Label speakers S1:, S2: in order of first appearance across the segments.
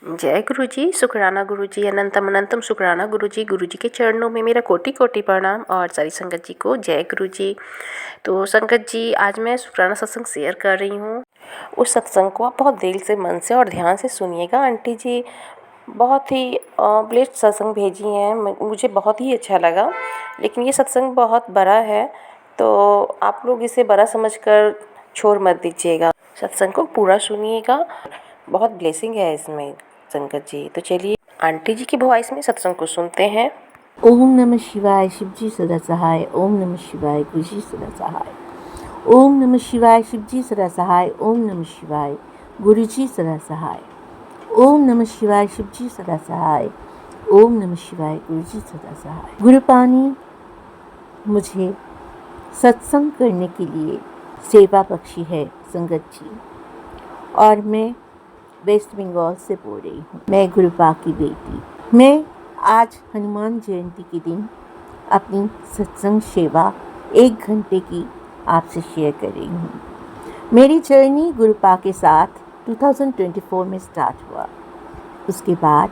S1: जय गुरु जी, शुक्राना गुरु जी, अनंतम अनंतम शुक्राना गुरु जी के चरणों में मेरा कोटि कोटि प्रणाम और सारी संगत जी को जय गुरु जी। तो संगत जी, आज मैं शुक्राना सत्संग शेयर कर रही हूँ। उस सत्संग को आप बहुत दिल से, मन से और ध्यान से सुनिएगा। आंटी जी बहुत ही ब्लेस्ड सत्संग भेजी हैं, मुझे बहुत ही अच्छा लगा। लेकिन ये सत्संग बहुत बड़ा है, तो आप लोग इसे बड़ा समझकर छोड़ मत दीजिएगा। सत्संग को पूरा सुनिएगा, बहुत ब्लेसिंग है इसमें संगत जी। तो चलिए आंटी जी की वॉइस में सत्संग को सुनते हैं।
S2: ओम नमः शिवाय, शिव जी सदा सहाय। ओम नमः शिवाय, गुरु जी सदा सहाय। ओम नमः शिवाय, शिव जी सदा सहाय। ओम नमः शिवाय, गुरु जी सदा सहाय। ओम नमः शिवाय, शिव जी सदा सहाय। ओम नमः शिवाय, गुरु जी सदा सहाय। गुरु पानी मुझे सत्संग करने के लिए सेवा बख्शी है संगत जी, और मैं वेस्ट बंगाल से बोल रही हूँ। मैं गुरुपा की बेटी। मैं आज हनुमान जयंती के दिन अपनी सत्संग सेवा 1 घंटे की आपसे शेयर कर रही हूँ। मेरी जर्नी गुरुपा के साथ 2024 में स्टार्ट हुआ। उसके बाद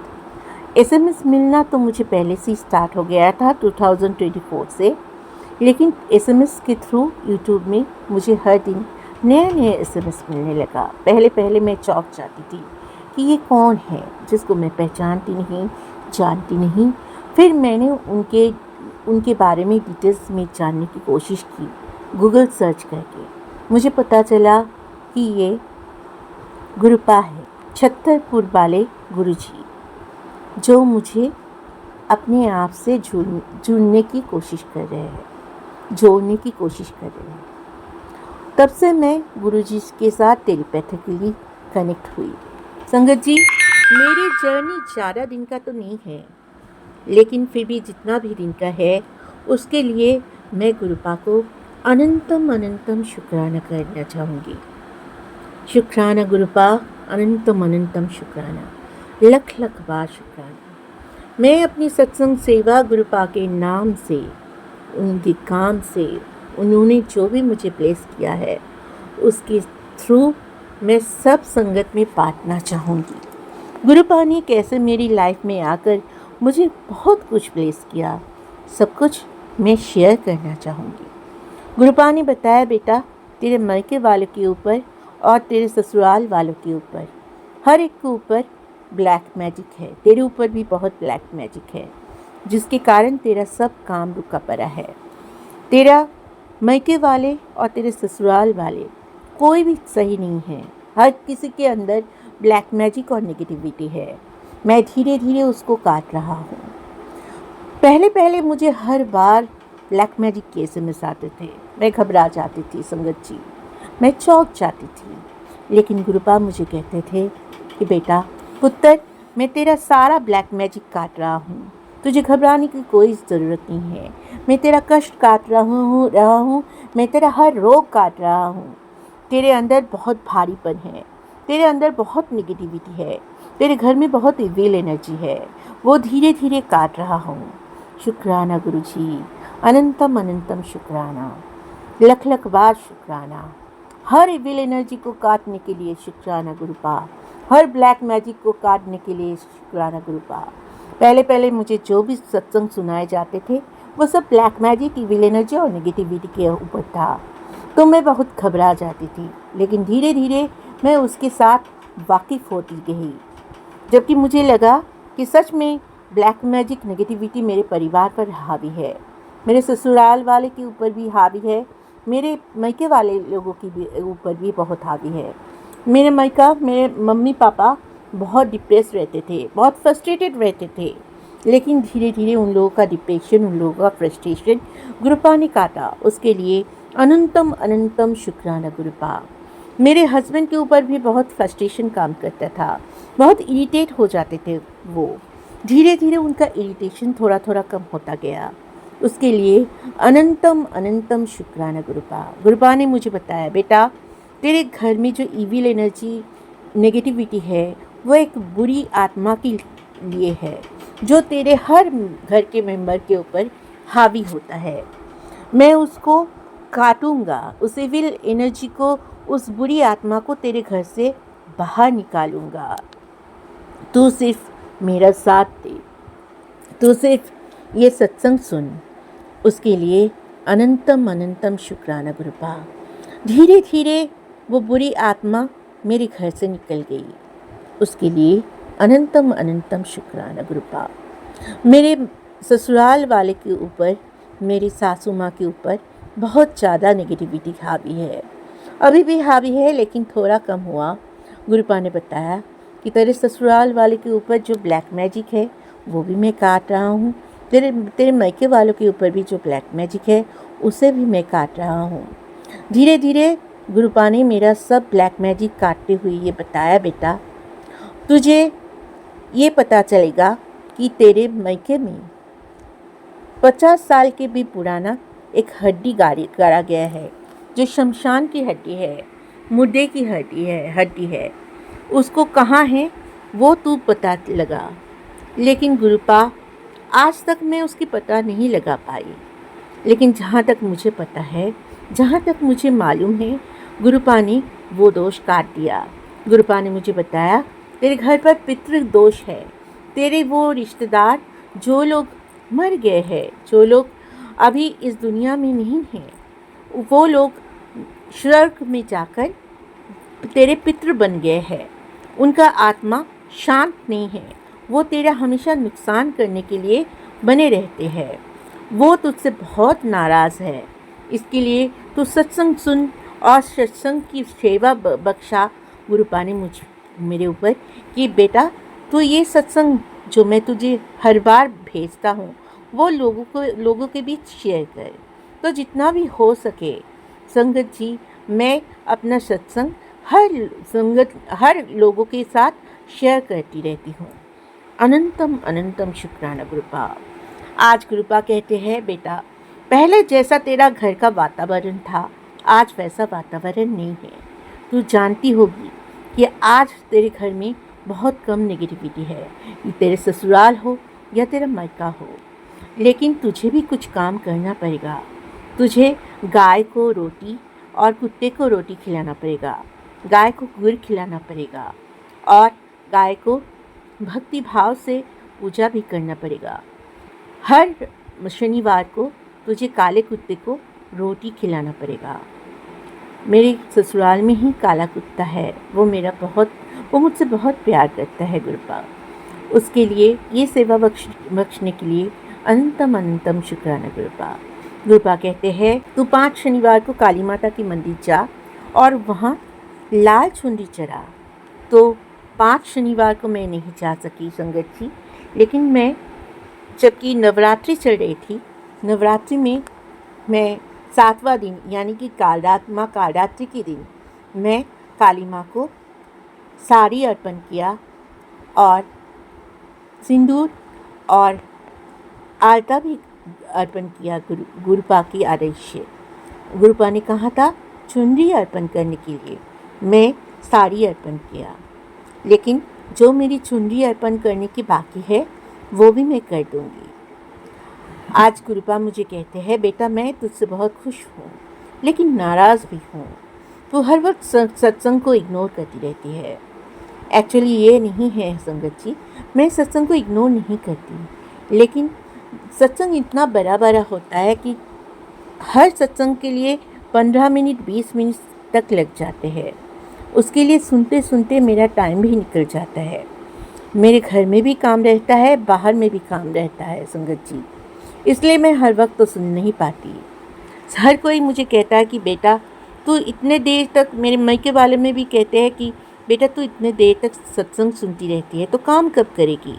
S2: एसएमएस मिलना तो मुझे पहले से ही स्टार्ट हो गया था 2024 से, लेकिन एसएमएस के थ्रू यूट्यूब में मुझे हर दिन नया नया एसएमएस मिलने लगा। पहले मैं चौंक जाती थी कि ये कौन है जिसको मैं पहचानती नहीं, जानती नहीं। फिर मैंने उनके बारे में डिटेल्स में जानने की कोशिश की गूगल सर्च करके। मुझे पता चला कि ये गुरुपा है, छतरपुर वाले गुरुजी, जो मुझे अपने आप से जुड़ने की कोशिश कर रहे हैं, जोड़ने की कोशिश कर रहे हैं। तब से मैं गुरुजी के साथ टेलीपैथिकली कनेक्ट हुई। संगत जी, मेरी जर्नी ज़्यादा दिन का तो नहीं है, लेकिन फिर भी जितना भी दिन का है उसके लिए मैं गुरुपा को अनंतम अनंतम शुक्राना करना चाहूँगी। शुक्राना गुरुपा, अनंतम अनंतम शुक्राना, लख लख बार शुक्राना। मैं अपनी सत्संग सेवा गुरुपा के नाम से, उनके काम से, उन्होंने जो भी मुझे ब्लेस किया है उसके थ्रू मैं सब संगत में बांटना चाहूँगी। गुरुपा ने कैसे मेरी लाइफ में आकर मुझे बहुत कुछ ब्लेस किया, सब कुछ मैं शेयर करना चाहूँगी। गुरुपा ने बताया, बेटा तेरे मायके वालों के ऊपर और तेरे ससुराल वालों के ऊपर, हर एक के ऊपर ब्लैक मैजिक है। तेरे ऊपर भी बहुत ब्लैक मैजिक है, जिसके कारण तेरा सब काम रुका पड़ा है। तेरा मायके वाले और तेरे ससुराल वाले कोई भी सही नहीं है, हर किसी के अंदर ब्लैक मैजिक और नेगेटिविटी है। मैं धीरे धीरे उसको काट रहा हूँ। पहले मुझे हर बार ब्लैक मैजिक के एसएमएस आते थे, मैं घबरा जाती थी संगत जी, मैं चौंक जाती थी। लेकिन गुरुपा मुझे कहते थे कि बेटा पुत्र, मैं तेरा सारा ब्लैक मैजिक काट रहा हूँ, तुझे घबराने की कोई ज़रूरत नहीं है। मैं तेरा कष्ट काट रहा हूँ, मैं तेरा हर रोग काट रहा हूँ। तेरे अंदर बहुत भारीपन है, तेरे अंदर बहुत नेगेटिविटी है, तेरे घर में बहुत इविल एनर्जी है, वो धीरे धीरे काट रहा हूँ। शुक्राना गुरुजी, अनंतम अनंतम शुक्राना, लख लख बार शुक्राना। हर इविल एनर्जी को काटने के लिए शुक्राना गुरुपा, हर ब्लैक मैजिक को काटने के लिए शुक्राना गुरुपा। पहले मुझे जो भी सत्संग सुनाए जाते थे वो सब ब्लैक मैजिक, इविल एनर्जी और नेगेटिविटी के ऊपर था, तो मैं बहुत घबरा जाती थी। लेकिन धीरे धीरे मैं उसके साथ वाकिफ़ होती गई, जबकि मुझे लगा कि सच में ब्लैक मैजिक, नेगेटिविटी मेरे परिवार पर हावी है, मेरे ससुराल वाले के ऊपर भी हावी है, मेरे मायके वाले लोगों की भी ऊपर भी बहुत हावी है। मेरे मम्मी पापा बहुत डिप्रेस रहते थे, बहुत फ्रस्ट्रेटेड रहते थे। लेकिन धीरे धीरे उन लोगों का डिप्रेशन, उन लोगों का फ्रस्ट्रेशन गुरुपा ने काटा। उसके लिए अनंतम अनंतम शुक्राना गुरुपा। मेरे हस्बैंड के ऊपर भी बहुत फ्रस्ट्रेशन काम करता था, बहुत इरिटेट हो जाते थे वो। धीरे धीरे उनका इरिटेशन थोड़ा थोड़ा कम होता गया। उसके लिए अनंतम अनंतम शुक्राना गुरुपा। गुरुपा ने मुझे बताया, बेटा तेरे घर में जो इविल एनर्जी, नेगेटिविटी है, वो एक बुरी आत्मा के लिए है, जो तेरे हर घर के मेंबर के ऊपर हावी होता है। मैं उसको काटूंगा, उस इविल एनर्जी को, उस बुरी आत्मा को तेरे घर से बाहर निकालूंगा। तू सिर्फ मेरा साथ दे, तू सिर्फ ये सत्संग सुन, उसके लिए अनंतम अनंतम शुक्राना गुरुपा। धीरे धीरे वो बुरी आत्मा मेरे घर से निकल गई, उसके लिए अनंतम अनंतम शुक्राना गुरुपा। मेरे ससुराल वाले के ऊपर, मेरी सासू माँ के ऊपर बहुत ज़्यादा नेगेटिविटी हावी है, अभी भी हावी है, लेकिन थोड़ा कम हुआ। गुरुपा ने बताया कि तेरे ससुराल वाले के ऊपर जो ब्लैक मैजिक है वो भी मैं काट रहा हूँ, तेरे मायके वालों के ऊपर भी जो ब्लैक मैजिक है उसे भी मैं काट रहा हूँ। धीरे धीरे गुरुपा ने मेरा सब ब्लैक मैजिक काटते हुए ये बताया, बेटा तुझे ये पता चलेगा कि तेरे मायके में 50 साल के भी पुराना एक हड्डी गाड़ा गया है, जो शमशान की हड्डी है, मुर्दे की हड्डी है। उसको कहाँ है वो तू पता लगा। लेकिन गुरुपा आज तक मैं उसकी पता नहीं लगा पाई, लेकिन जहाँ तक मुझे पता है, जहाँ तक मुझे मालूम है, गुरुपा ने वो दोष काट दिया। गुरुपा ने मुझे बताया तेरे घर पर पितृ दोष है, तेरे वो रिश्तेदार जो लोग मर गए हैं, जो लोग अभी इस दुनिया में नहीं हैं, वो लोग स्वर्ग में जाकर तेरे पितृ बन गए हैं, उनका आत्मा शांत नहीं है, वो तेरा हमेशा नुकसान करने के लिए बने रहते हैं, वो तुझसे बहुत नाराज़ है। इसके लिए तू सत्संग सुन और सत्संग की सेवा बख्शा। गुरुपा ने मेरे ऊपर कि बेटा तू ये सत्संग जो मैं तुझे हर बार भेजता हूँ वो लोगों के बीच शेयर कर। तो जितना भी हो सके संगत जी, मैं अपना सत्संग हर लोगों के साथ शेयर करती रहती हूँ। अनंतम अनंतम शुक्राना गुरुपा। आज गुरुपा कहते हैं, बेटा पहले जैसा तेरा घर का वातावरण था आज वैसा वातावरण नहीं है। तू जानती होगी कि आज तेरे घर में बहुत कम नेगेटिविटी है, ये तेरे ससुराल हो या तेरा मायका हो, लेकिन तुझे भी कुछ काम करना पड़ेगा। तुझे गाय को रोटी और कुत्ते को रोटी खिलाना पड़ेगा, गाय को गुड़ खिलाना पड़ेगा और गाय को भक्ति भाव से पूजा भी करना पड़ेगा। हर शनिवार को तुझे काले कुत्ते को रोटी खिलाना पड़ेगा। मेरे ससुराल में ही काला कुत्ता है, वो मुझसे बहुत प्यार करता है गुरुपा। उसके लिए ये सेवा बख्शने के लिए अनंतम अनंतम शुक्राना गुरुपा। गुरुपा कहते हैं, तू 5 शनिवार को काली माता की मंदिर जा और वहाँ लाल चुनरी चढ़ा। तो 5 शनिवार को मैं नहीं जा सकी संगत जी, लेकिन मैं जबकि नवरात्रि चल रही थी, नवरात्रि में मैं 7वां दिन यानी कि माँ कालरात्रि के दिन मैं काली माँ को साड़ी अर्पण किया और सिंदूर और आलता भी अर्पण किया। गुरुपा की आदेश से गुरुपा ने कहा था चुनरी अर्पण करने के लिए, मैं साड़ी अर्पण किया, लेकिन जो मेरी चुनरी अर्पण करने की बाकी है वो भी मैं कर दूंगी। आज गुरुपा मुझे कहते हैं, बेटा मैं तुझसे बहुत खुश हूँ लेकिन नाराज़ भी हूँ। तू हर वक्त सत्संग को इग्नोर करती रहती है। एक्चुअली ये नहीं है संगत जी, मैं सत्संग को इग्नोर नहीं करती, लेकिन सत्संग इतना बड़ा होता है कि हर सत्संग के लिए 15 मिनट 20 मिनट तक लग जाते हैं। उसके लिए सुनते सुनते मेरा टाइम भी निकल जाता है। मेरे घर में भी काम रहता है, बाहर में भी काम रहता है संगत जी, इसलिए मैं हर वक्त तो सुन नहीं पाती। हर कोई मुझे कहता है कि बेटा तू इतने देर तक, मेरे मायके वाले में भी कहते हैं कि बेटा तू इतने देर तक सत्संग सुनती रहती है तो काम कब करेगी।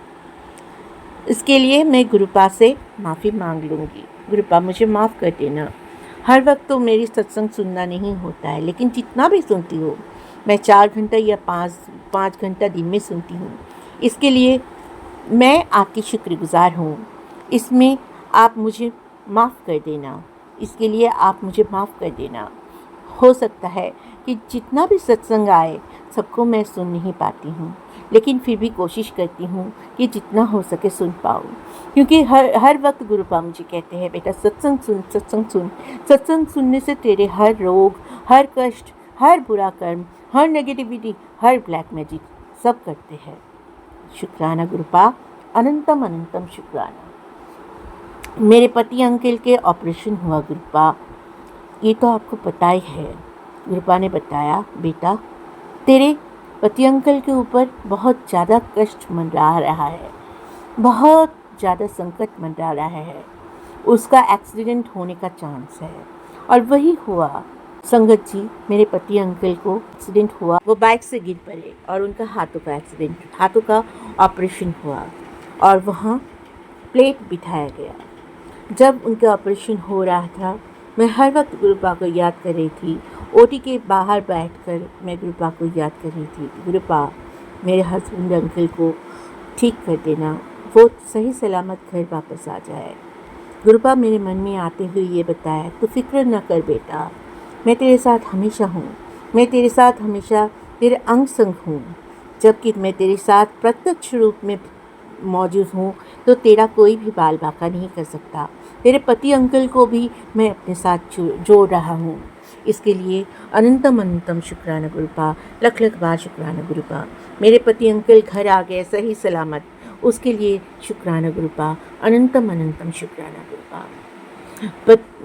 S2: इसके लिए मैं गुरुपा से माफ़ी मांग लूँगी। गुरुपा मुझे माफ़ कर देना। हर वक्त तो मेरी सत्संग सुनना नहीं होता है, लेकिन जितना भी सुनती हूँ मैं 4 घंटा या 5 घंटा दिन में सुनती हूँ। इसके लिए मैं आपकी शुक्रगुजार हूँ। इसमें आप मुझे माफ़ कर देना, इसके लिए आप मुझे माफ़ कर देना। हो सकता है कि जितना भी सत्संग आए सबको मैं सुन नहीं पाती हूँ, लेकिन फिर भी कोशिश करती हूँ कि जितना हो सके सुन पाऊँ, क्योंकि हर वक्त गुरुपा मुझे कहते हैं बेटा सत्संग सुन, सत्संग सुन। सत्संग सुनने से तेरे हर रोग, हर कष्ट, हर बुरा कर्म, हर नेगेटिविटी, हर ब्लैक मैजिक सब करते हैं। शुक्राना गुरुपा, अनंतम अनंतम शुक्राना। मेरे पति अंकल के ऑपरेशन हुआ गुरुपा, ये तो आपको पता ही है। गुरुपा ने बताया, बेटा तेरे पति अंकल के ऊपर बहुत ज़्यादा कष्ट मंडरा रहा है, बहुत ज़्यादा संकट मंडरा रहा है। उसका एक्सीडेंट होने का चांस है। और वही हुआ संगत जी, मेरे पति अंकल को एक्सीडेंट हुआ। वो बाइक से गिर पड़े और उनका हाथों का एक्सीडेंट, हाथों का ऑपरेशन हुआ और वहाँ प्लेट बिठाया गया। जब उनका ऑपरेशन हो रहा था, मैं हर वक्त गुरुपा को याद कर रही थी। ओटी के बाहर बैठकर मैं गुरुपा को याद कर रही थी, गुरुपा मेरे हस्बैंड अंकल को ठीक कर देना, वो सही सलामत घर वापस आ जाए। गुरुपा मेरे मन में आते हुए ये बताया, तो फिक्र न कर बेटा, मैं तेरे साथ हमेशा हूँ, मैं तेरे साथ हमेशा तेरे अंग संग हूँ। जबकि मैं तेरे साथ प्रत्यक्ष रूप में मौजूद हूँ तो तेरा कोई भी बाल बाका नहीं कर सकता। तेरे पति अंकल को भी मैं अपने साथ जोड़ रहा हूँ। इसके लिए अनंतम अनंतम शुक्राना गुरुपा, लख लख बार शुक्राना गुरुपा। मेरे पति अंकल घर आ गए सही सलामत, उसके लिए शुक्राना गुरुपा, अनंतम अनंतम शुक्राना गुरुपा।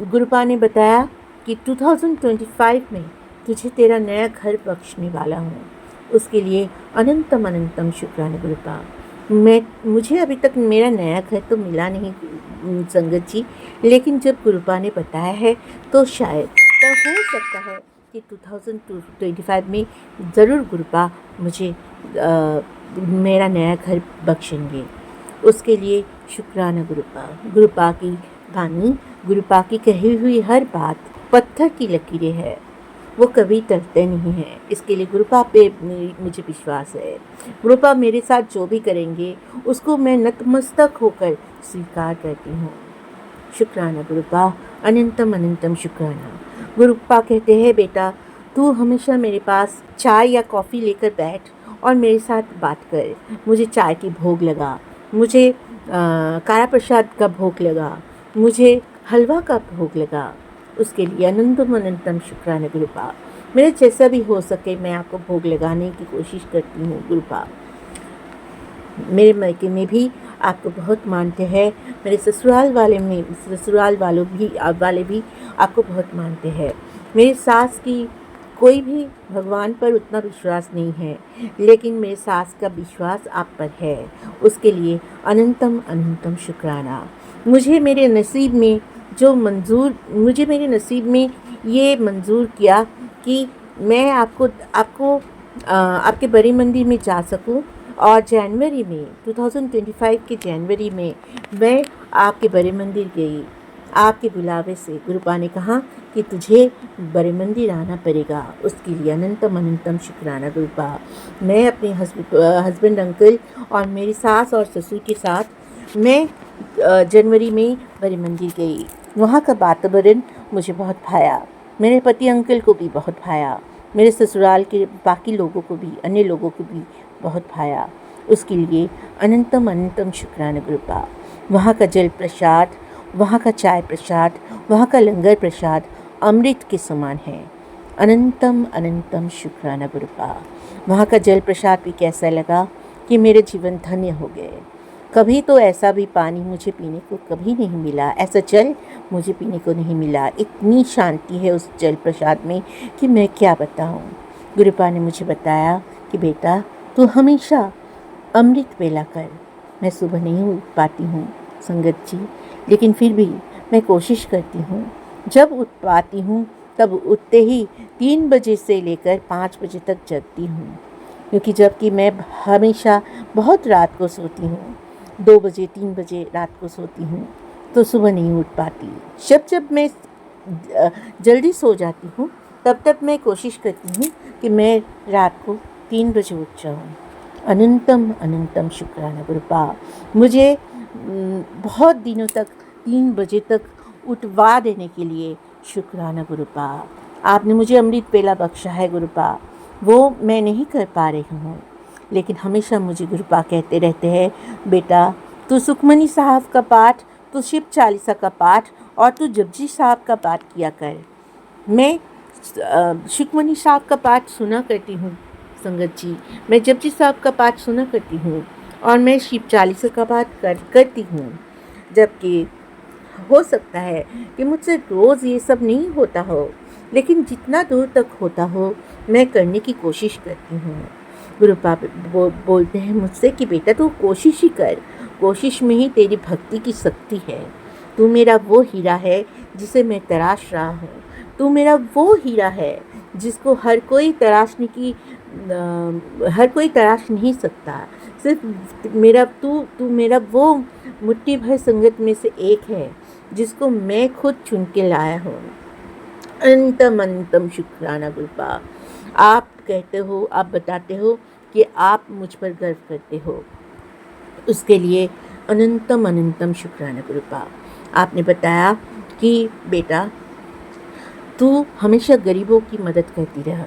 S2: गुरुपा ने बताया कि 2025 में तुझे तेरा नया घर बख्शने वाला हूँ, उसके लिए अनंतम अनंतम शुक्राना गुरुपा। मुझे अभी तक मेरा नया घर तो मिला नहीं संगत जी, लेकिन जब गुरुपा ने बताया है तो शायद तो हो सकता है कि 2025 में ज़रूर गुरुपा मुझे मेरा नया घर बख्शेंगे। उसके लिए शुक्राना गुरुपा। गुरुपा की वाणी, गुरुपा की कही हुई हर बात पत्थर की लकीरें हैं, वो कभी टलते नहीं हैं। इसके लिए गुरुपा पे मुझे विश्वास है। गुरुपा मेरे साथ जो भी करेंगे उसको मैं नतमस्तक होकर स्वीकार करती हूँ। शुक्राना गुरुपा, अनंतम अनंतम शुक्राना। गुरुपा कहते हैं, बेटा तू हमेशा मेरे पास चाय या कॉफ़ी लेकर बैठ और मेरे साथ बात कर। मुझे चाय की भोग लगा, मुझे कारा प्रसाद का भोग लगा, मुझे हलवा का भोग लगा। उसके लिए अनंतम अनंतम शुक्राना गुरुपा। मेरे जैसा भी हो सके मैं आपको भोग लगाने की कोशिश करती हूँ गुरुपा। मेरे मायके में भी आपको बहुत मानते हैं, मेरे ससुराल वाले भी आपको बहुत मानते हैं। मेरी सास की कोई भी भगवान पर उतना विश्वास नहीं है, लेकिन मेरे सास का विश्वास आप पर है। उसके लिए अनंतम अनंतम शुक्राना। मुझे मेरे नसीब में ये मंजूर किया कि मैं आपके बड़ी मंदिर में जा सकूं। और जनवरी में 2025 के जनवरी में मैं आपके बड़े मंदिर गई, आपके बुलावे से। गुरुपा ने कहा कि तुझे बड़े मंदिर आना पड़ेगा, उसके लिए अनंतम अनंतम शुक्राना गुरुपा। मैं अपने हस्बैंड अंकल और मेरी सास और ससुर के साथ मैं जनवरी में बड़े मंदिर गई। वहाँ का वातावरण मुझे बहुत भाया, मेरे पति अंकल को भी बहुत भाया, मेरे ससुराल के बाकी लोगों को भी, अन्य लोगों को भी बहुत भाया। उसके लिए अनंतम अनंतम शुक्राना गुरुपा। वहाँ का जल प्रसाद, वहाँ का चाय प्रसाद, वहाँ का लंगर प्रसाद अमृत के समान है। अनंतम अनंतम शुक्राना गुरुपा। वहाँ का जल प्रसाद भी कैसा लगा कि मेरे जीवन धन्य हो गए। कभी तो ऐसा भी पानी मुझे पीने को कभी नहीं मिला, ऐसा जल मुझे पीने को नहीं मिला। इतनी शांति है उस जल प्रसाद में कि मैं क्या बताऊं। गुरुपा ने मुझे बताया कि बेटा तू हमेशा अमृत वेला कर। मैं सुबह नहीं उठ पाती हूँ संगत जी, लेकिन फिर भी मैं कोशिश करती हूँ। जब उठ पाती हूँ तब उठते ही 3 बजे से लेकर 5 बजे तक जगती हूँ, क्योंकि जबकि मैं हमेशा बहुत रात को सोती हूँ, 2 बजे 3 बजे रात को सोती हूँ, तो सुबह नहीं उठ पाती। जब मैं जल्दी सो जाती हूँ तब मैं कोशिश करती हूँ कि मैं रात को 3 बजे उठ जाऊँ। अनंतम अनंतम शुक्राना गुरुपा। मुझे बहुत दिनों तक 3 बजे तक उठवा देने के लिए शुक्राना गुरुपा। आपने मुझे अमृत वेला बख्शा है गुरुपा, वो मैं नहीं कर पा रही हूँ, लेकिन हमेशा मुझे गुरुपा कहते रहते हैं, बेटा तू सुखमनी साहब का पाठ, तू शिव चालीसा का पाठ और तू जपजी साहब का पाठ किया कर। मैं सुखमनी साहब का पाठ सुना करती हूँ संगत जी, मैं जपजी साहब का पाठ सुना करती हूँ और मैं शिव चालीसा का पाठ करती हूँ, जबकि हो सकता है कि मुझसे रोज़ ये सब नहीं होता हो, लेकिन जितना दूर तक होता हो मैं करने की कोशिश करती हूँ। गुरु पापा बोलते हैं मुझसे कि बेटा तू कोशिश ही कर, कोशिश में ही तेरी भक्ति की शक्ति है। तू मेरा वो हीरा है जिसे मैं तराश रहा हूँ। तू मेरा वो हीरा है जिसको हर कोई तराश नहीं सकता। सिर्फ मेरा तू मेरा वो मुट्ठी भर संगत में से एक है जिसको मैं खुद चुन के लाया हूँ। अनंतम शुक्राना गुरुपा। आप कहते हो, आप बताते हो कि आप मुझ पर गर्व करते हो, उसके लिए अनंतम शुक्राना गुरुपा। आपने बताया कि बेटा तू हमेशा गरीबों की मदद करती रह,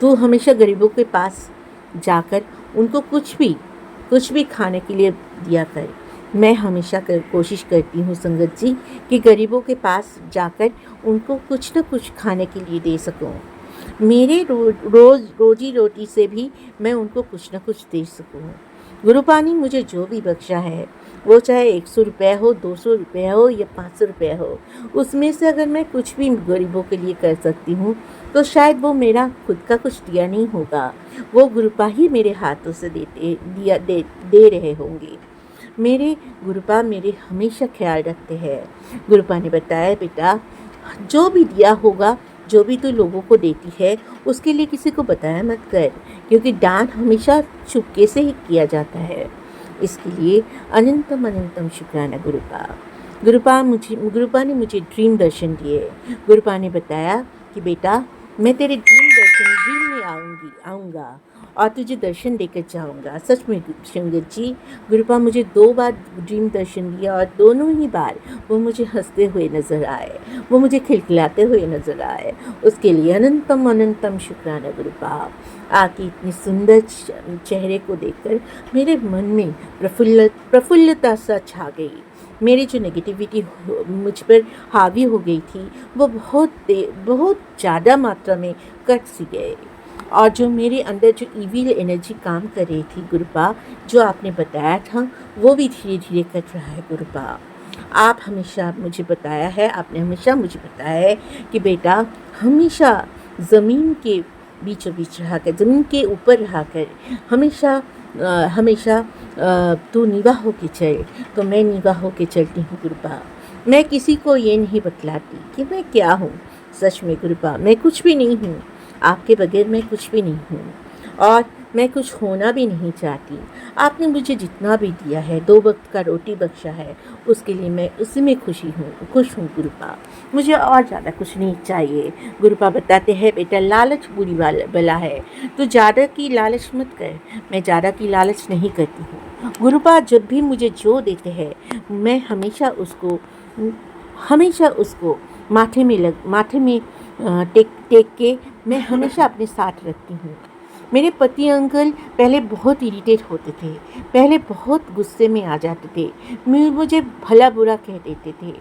S2: तू हमेशा गरीबों के पास जाकर उनको कुछ भी खाने के लिए दिया कर। मैं हमेशा कोशिश करती हूँ संगत जी कि गरीबों के पास जाकर उनको कुछ न कुछ खाने के लिए दे सकूँ। मेरे रोजी रोटी से भी मैं उनको कुछ न कुछ दे सकूँ। गुरुपा ने मुझे जो भी बख्शा है, वो चाहे 100 रुपये हो, 200 रुपये हो या 500 रुपये हो, उसमें से अगर मैं कुछ भी गरीबों के लिए कर सकती हूँ तो शायद वो मेरा खुद का कुछ दिया नहीं होगा, वो गुरुपा ही मेरे हाथों से दे रहे होंगे। मेरे गुरुपा मेरे हमेशा ख्याल रखते हैं। गुरुपा ने बताया बेटा जो भी दिया होगा, जो भी तू लोगों को देती है, उसके लिए किसी को बताया मत कर, क्योंकि दान हमेशा चुपके से ही किया जाता है। इसके लिए अनंतम शुक्राना गुरुपा। गुरुपा ने मुझे ड्रीम दर्शन दिए। गुरुपा ने बताया कि बेटा मैं तेरे ड्रीम में आऊँगा और तुझे दर्शन देकर जाऊँगा। सच में संगत जी, गुरुपा मुझे 2 बार ड्रीम दर्शन दिया और दोनों ही बार वो मुझे हंसते हुए नज़र आए, वो मुझे खिलखिलाते हुए नज़र आए। उसके लिए अनंतम शुक्राना गुरुपा। आपकी इतनी सुंदर चेहरे को देखकर मेरे मन में प्रफुल्लता सा छा गई। मेरी जो नेगेटिविटी मुझ पर हावी हो गई थी वो बहुत ज़्यादा मात्रा में कट सी गए, और जो मेरे अंदर जो इविल एनर्जी काम कर रही थी गुरुपा, जो आपने बताया था वो भी धीरे धीरे कट रहा है गुरुपा। आपने हमेशा मुझे बताया है कि बेटा हमेशा ज़मीन के बीचों बीच रहा कर, ज़मीन के ऊपर रहा कर, हमेशा तू नीवा होके चल। तो मैं नीवा होके चलती हूँ गुरुपा। मैं किसी को ये नहीं बतलाती कि मैं क्या हूँ। सच में गुरुपा मैं कुछ भी नहीं हूँ, आपके बगैर मैं कुछ भी नहीं हूँ, और मैं कुछ होना भी नहीं चाहती। आपने मुझे जितना भी दिया है, 2 वक्त का रोटी बख्शा है, उसके लिए मैं उसी में खुश हूँ गुरुपा। मुझे और ज़्यादा कुछ नहीं चाहिए। गुरुपा बताते हैं बेटा लालच बुरी बला है, तो ज़्यादा की लालच मत कर। मैं ज़्यादा की लालच नहीं करती हूँ गुरुपा। जब भी मुझे जो देते हैं मैं हमेशा उसको माथे में टेक के मैं हमेशा अपने साथ रखती हूँ। मेरे पति अंकल पहले बहुत इरिटेट होते थे, पहले बहुत गुस्से में आ जाते थे, मुझे भला बुरा कह देते थे,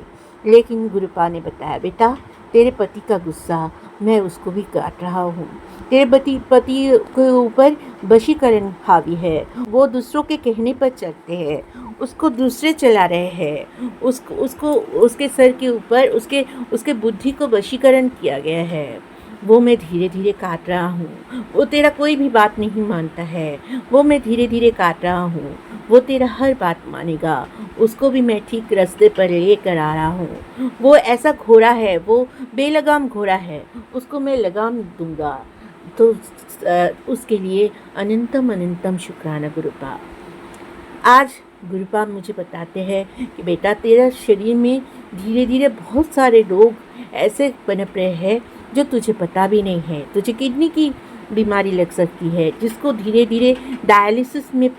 S2: लेकिन गुरुपा ने बताया बेटा तेरे पति का गुस्सा मैं उसको भी काट रहा हूँ। तेरे पति के ऊपर वशीकरण हावी है, वो दूसरों के कहने पर चलते हैं, उसको दूसरे चला रहे हैं, उसको उसके सर के ऊपर उसके बुद्धि को वशीकरण किया गया है। वो मैं धीरे धीरे काट रहा हूँ। वो तेरा कोई भी बात नहीं मानता है, वो मैं धीरे धीरे काट रहा हूँ। वो तेरा हर बात मानेगा, उसको भी मैं ठीक रास्ते पर लेकर आ रहा हूँ। वो ऐसा घोड़ा है, वो बेलगाम घोड़ा है, उसको मैं लगाम दूंगा। तो उसके लिए अनंतम शुक्राना गुरुपा। आज गुरुपा मुझे बताते हैं कि बेटा तेरा शरीर में धीरे धीरे बहुत सारे रोग ऐसे पनप रहे हैं जो तुझे पता भी नहीं है। तुझे किडनी की बीमारी लग सकती है, जिसको धीरे धीरे डायलिसिस में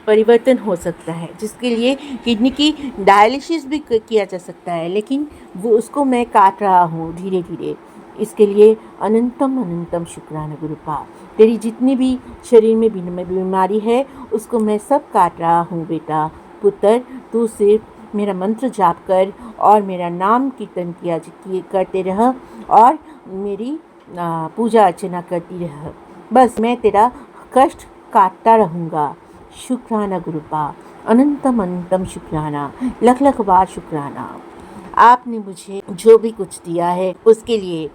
S2: परिवर्तन हो सकता है, जिसके लिए किडनी की डायलिसिस भी किया जा सकता है, लेकिन वो उसको मैं काट रहा हूँ धीरे धीरे। इसके लिए अनंतम शुक्राना गुरुपा। तेरी जितनी भी शरीर में बीमारी है उसको मैं सब काट रहा हूँ बेटा। पुत्र तू सिर्फ मेरा मंत्र जाप कर और मेरा नाम कीर्तन करते रह और मेरी पूजा अर्चना करती रह, बस मैं तेरा कष्ट काटता रहूँगा। शुक्राना गुरुपा, अनंतम अनंतम शुक्राना, लख लख बार शुक्राना। आपने मुझे जो भी कुछ दिया है उसके लिए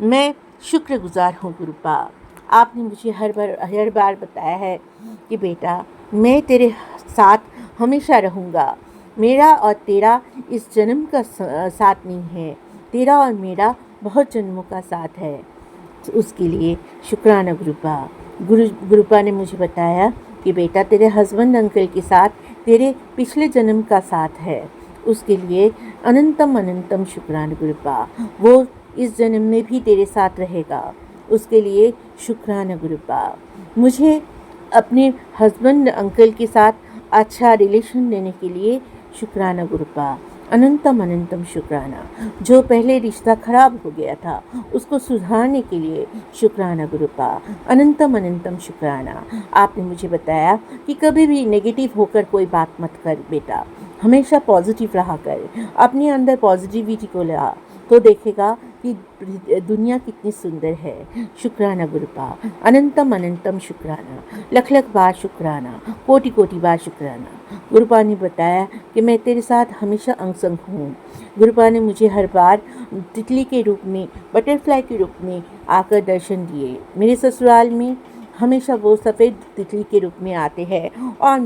S2: मैं शुक्रगुजार हूँ गुरुपा। आपने मुझे हर बार बताया है कि बेटा मैं तेरे साथ हमेशा रहूँगा। मेरा और तेरा इस जन्म का साथ नहीं है, तेरा और मेरा बहुत जन्मों का साथ है। उसके लिए शुक्राना गुरुपा। गुरुपा ने मुझे बताया कि बेटा तेरे हस्बैंड अंकल के साथ तेरे पिछले जन्म का साथ है, उसके लिए अनंतम अनंतम शुक्राना गुरुपा। वो इस जन्म में भी तेरे साथ रहेगा, उसके लिए शुक्राना गुरुपा। मुझे अपने हस्बैंड अंकल के साथ अच्छा रिलेशन देने के लिए शुक्राना गुरुपा, अनंतम अनंतम शुक्राना। जो पहले रिश्ता खराब हो गया था उसको सुधारने के लिए शुक्राना गुरुपा, अनंतम अनंतम शुक्राना। आपने मुझे बताया कि कभी भी नेगेटिव होकर कोई बात मत कर बेटा, हमेशा पॉजिटिव रहा कर, अपने अंदर पॉजिटिविटी को ला तो देखेगा कि दुनिया कितनी सुंदर है। शुक्राना गुरुपा, अनंतम अनंतम शुक्राना, लख लख बार शुक्राना, कोटि कोटि बार शुक्राना। गुरुपा ने बताया कि मैं तेरे साथ हमेशा अंग संग हूँ। गुरुपा ने मुझे हर बार तितली के रूप में, बटरफ्लाई के रूप में आकर दर्शन दिए। मेरे ससुराल में हमेशा वो सफ़ेद तितली के रूप में आते हैं और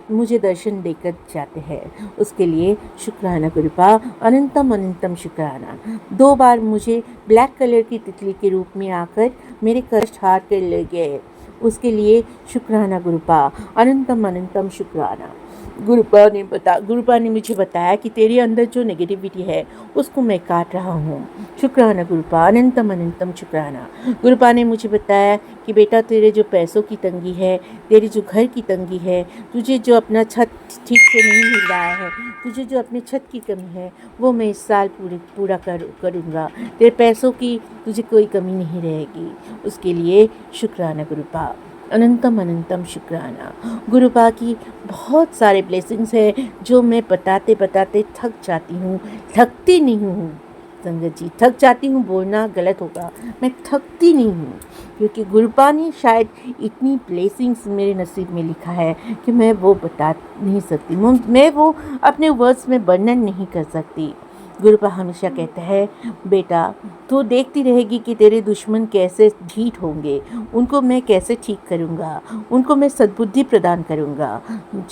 S2: मुझे दर्शन देकर जाते हैं, उसके लिए शुक्राना गुरुपा, अनंतम अनंतम शुक्राना। 2 बार मुझे ब्लैक कलर की तितली के रूप में आकर मेरे कष्ट हार कर ले गए, उसके लिए शुक्राना गुरुपा, अनंतम अनंतम शुक्राना। गुरुपा ने मुझे बताया कि तेरे अंदर जो नेगेटिविटी है उसको मैं काट रहा हूँ। शुक्राना गुरुपा, अनंतम अनंतम शुक्राना। गुरुपा ने मुझे बताया कि बेटा तेरे जो पैसों की तंगी है, तेरे जो घर की तंगी है, तुझे जो अपना छत ठीक से नहीं मिल रहा है, तुझे जो अपने छत की कमी है वो मैं इस साल पूरा करूँगा। तेरे पैसों की तुझे कोई कमी नहीं रहेगी, उसके लिए शुक्राना गुरुपा, अनंतम अनंतम शुक्राना। गुरुपा की बहुत सारे ब्लेसिंग्स हैं जो मैं बताते बताते थक जाती हूँ। थकती नहीं हूँ संगत जी, थक जाती हूँ बोलना गलत होगा, मैं थकती नहीं हूँ, क्योंकि गुरुपा ने शायद इतनी ब्लेसिंग्स मेरे नसीब में लिखा है कि मैं वो बता नहीं सकती, मैं वो अपने वर्ड्स में वर्णन नहीं कर सकती। गुरुपा हमेशा कहता है बेटा तू देखती रहेगी कि तेरे दुश्मन कैसे ढीठ होंगे, उनको मैं कैसे ठीक करूँगा, उनको मैं सद्बुद्धि प्रदान करूँगा।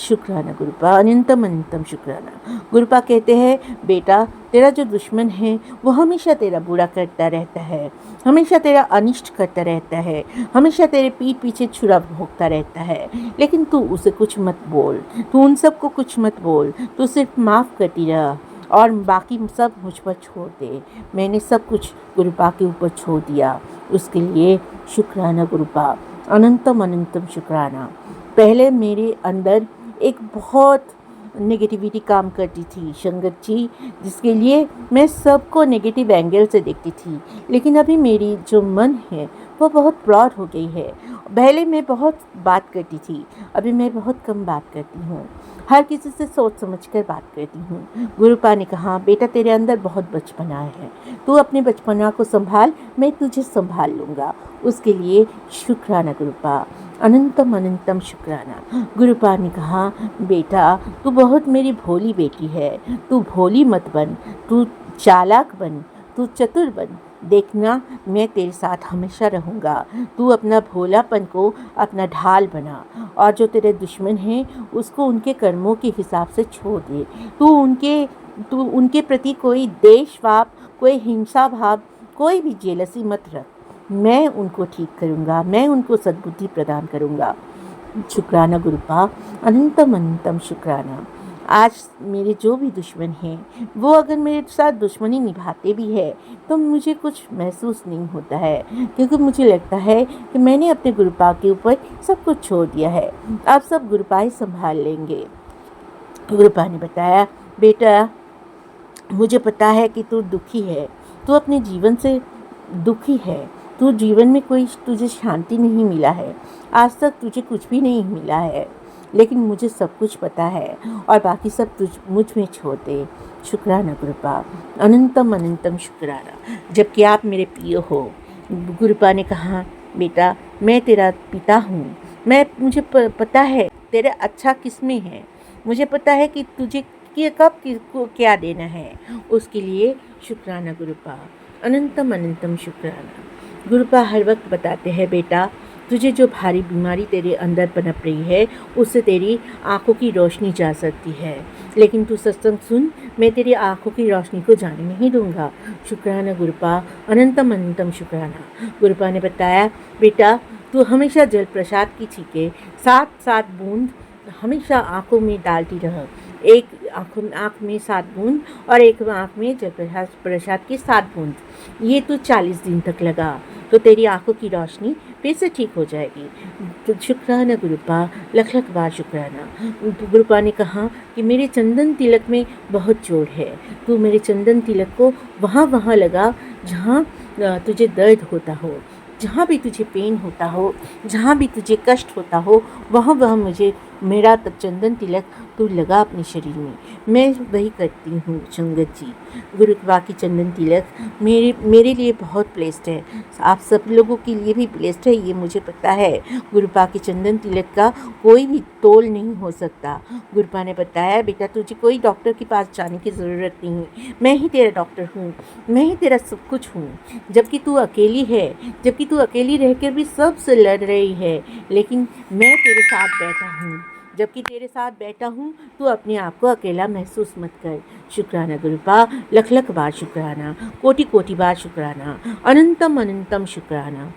S2: शुक्राना गुरुपा, अनंतम अनंतम शुक्राना। गुरुपा कहते हैं बेटा तेरा जो दुश्मन है वो हमेशा तेरा बुरा करता रहता है, हमेशा तेरा अनिष्ट करता रहता है, हमेशा तेरे पीठ पीछे छुरा भोंकता रहता है, लेकिन तू उसे कुछ मत बोल, तू उन सबको कुछ मत बोल, तू सिर्फ माफ़ करती रह और बाकी सब मुझ पर छोड़ दे। मैंने सब कुछ गुरुपा के ऊपर छोड़ दिया, उसके लिए शुक्राना गुरुपा, अनंतम अनंतम शुक्राना। पहले मेरे अंदर एक बहुत नेगेटिविटी काम करती थी संगत जी, जिसके लिए मैं सबको नेगेटिव एंगल से देखती थी, लेकिन अभी मेरी जो मन है वो बहुत ब्रॉड हो गई है। पहले मैं बहुत बात करती थी, अभी मैं बहुत कम बात करती हूँ, हर किसी से सोच समझ कर बात करती हूँ। गुरुपा ने कहा बेटा तेरे अंदर बहुत बचपना है, तू अपने बचपना को संभाल, मैं तुझे संभाल लूँगा, उसके लिए शुक्राना गुरुपा, अनंतम अनंतम शुक्राना। गुरुपा ने कहा बेटा तू बहुत मेरी भोली बेटी है, तू भोली मत बन, तू चालाक बन, तू चतुर बन, देखना मैं तेरे साथ हमेशा रहूँगा। तू अपना भोलापन को अपना ढाल बना और जो तेरे दुश्मन हैं उसको उनके कर्मों के हिसाब से छोड़ दे। तू उनके प्रति कोई देश भाव, कोई हिंसा भाव, कोई भी जेलसी मत रख, मैं उनको ठीक करूँगा, मैं उनको सद्बुद्धि प्रदान करूँगा। शुक्राना गुरुपा, अनंतम अनंतम शुक्राना। आज मेरे जो भी दुश्मन हैं वो अगर मेरे साथ दुश्मनी निभाते भी है तो मुझे कुछ महसूस नहीं होता है, क्योंकि मुझे लगता है कि मैंने अपने गुरुपा के ऊपर सब कुछ छोड़ दिया है, अब सब गुरुपा ही संभाल लेंगे। गुरुपा ने बताया बेटा मुझे पता है कि तू दुखी है, तू अपने जीवन से दुखी है, तू जीवन में कोई तुझे शांति नहीं मिला है, आज तक तुझे कुछ भी नहीं मिला है, लेकिन मुझे सब कुछ पता है और बाकी सब मुझ में छोड़ दे। शुक्राना गुरुपा, अनंतम अनंतम शुक्राना, जबकि आप मेरे प्रिय हो। गुरुपा ने कहा बेटा मैं तेरा पिता हूँ, मुझे पता है तेरा अच्छा किस में है, मुझे पता है कि तुझे कि कब किसको क्या देना है, उसके लिए शुक्राना गुरुपा, अनंतम अनंतम शुक्राना। गुरुपा हर वक्त बताते हैं, बेटा तुझे जो भारी बीमारी तेरे अंदर पनप रही है उससे तेरी आंखों की रोशनी जा सकती है, लेकिन तू सत्संग सुन, मैं तेरी आंखों की रोशनी को जाने नहीं दूंगा। शुक्राना गुरुपा, अनंतम अनंतम शुक्राना। गुरुपा ने बताया, बेटा तू हमेशा जल प्रसाद की छींके 7-7 बूंद हमेशा आंखों में डालती रह। एक आँख में 7 बूंद और एक आँख में जल प्रसाद की 7 बूंद। ये तो 40 दिन तक लगा तो तेरी आंखों की रोशनी फिर से ठीक हो जाएगी। तो शुक्राना गुरुपा, लख लख बार शुक्राना। गुरुपा ने कहा कि मेरे चंदन तिलक में बहुत जोर है, तू मेरे चंदन तिलक को वहाँ लगा जहाँ तुझे दर्द होता हो, जहाँ भी तुझे पेन होता हो, जहाँ भी तुझे कष्ट होता हो, वहाँ मुझे मेरा चंदन तिलक तू लगा अपने शरीर में। मैं वही करती हूँ संगत जी। गुरुपा की चंदन तिलक मेरे लिए बहुत ब्लेस्ड है, आप सब लोगों के लिए भी ब्लेस्ड है, ये मुझे पता है। गुरुपा की चंदन तिलक का कोई भी तोल नहीं हो सकता। गुरुपा ने बताया, बेटा तुझे कोई डॉक्टर के पास जाने की ज़रूरत नहीं, मैं ही तेरा डॉक्टर हूँ, मैं ही तेरा सब कुछ हूँ। जबकि तू अकेली है, जबकि तू अकेली रहकर भी सबसे लड़ रही है, लेकिन मैं तेरे साथ बैठा हूँ। जबकि तेरे साथ बैठा हूँ, तू अपने आप को अकेला महसूस मत कर। शुक्राना गुरुपा, लख लख बार शुक्राना, कोटि कोटि बार शुक्राना, अनंतम अनंतम शुक्राना।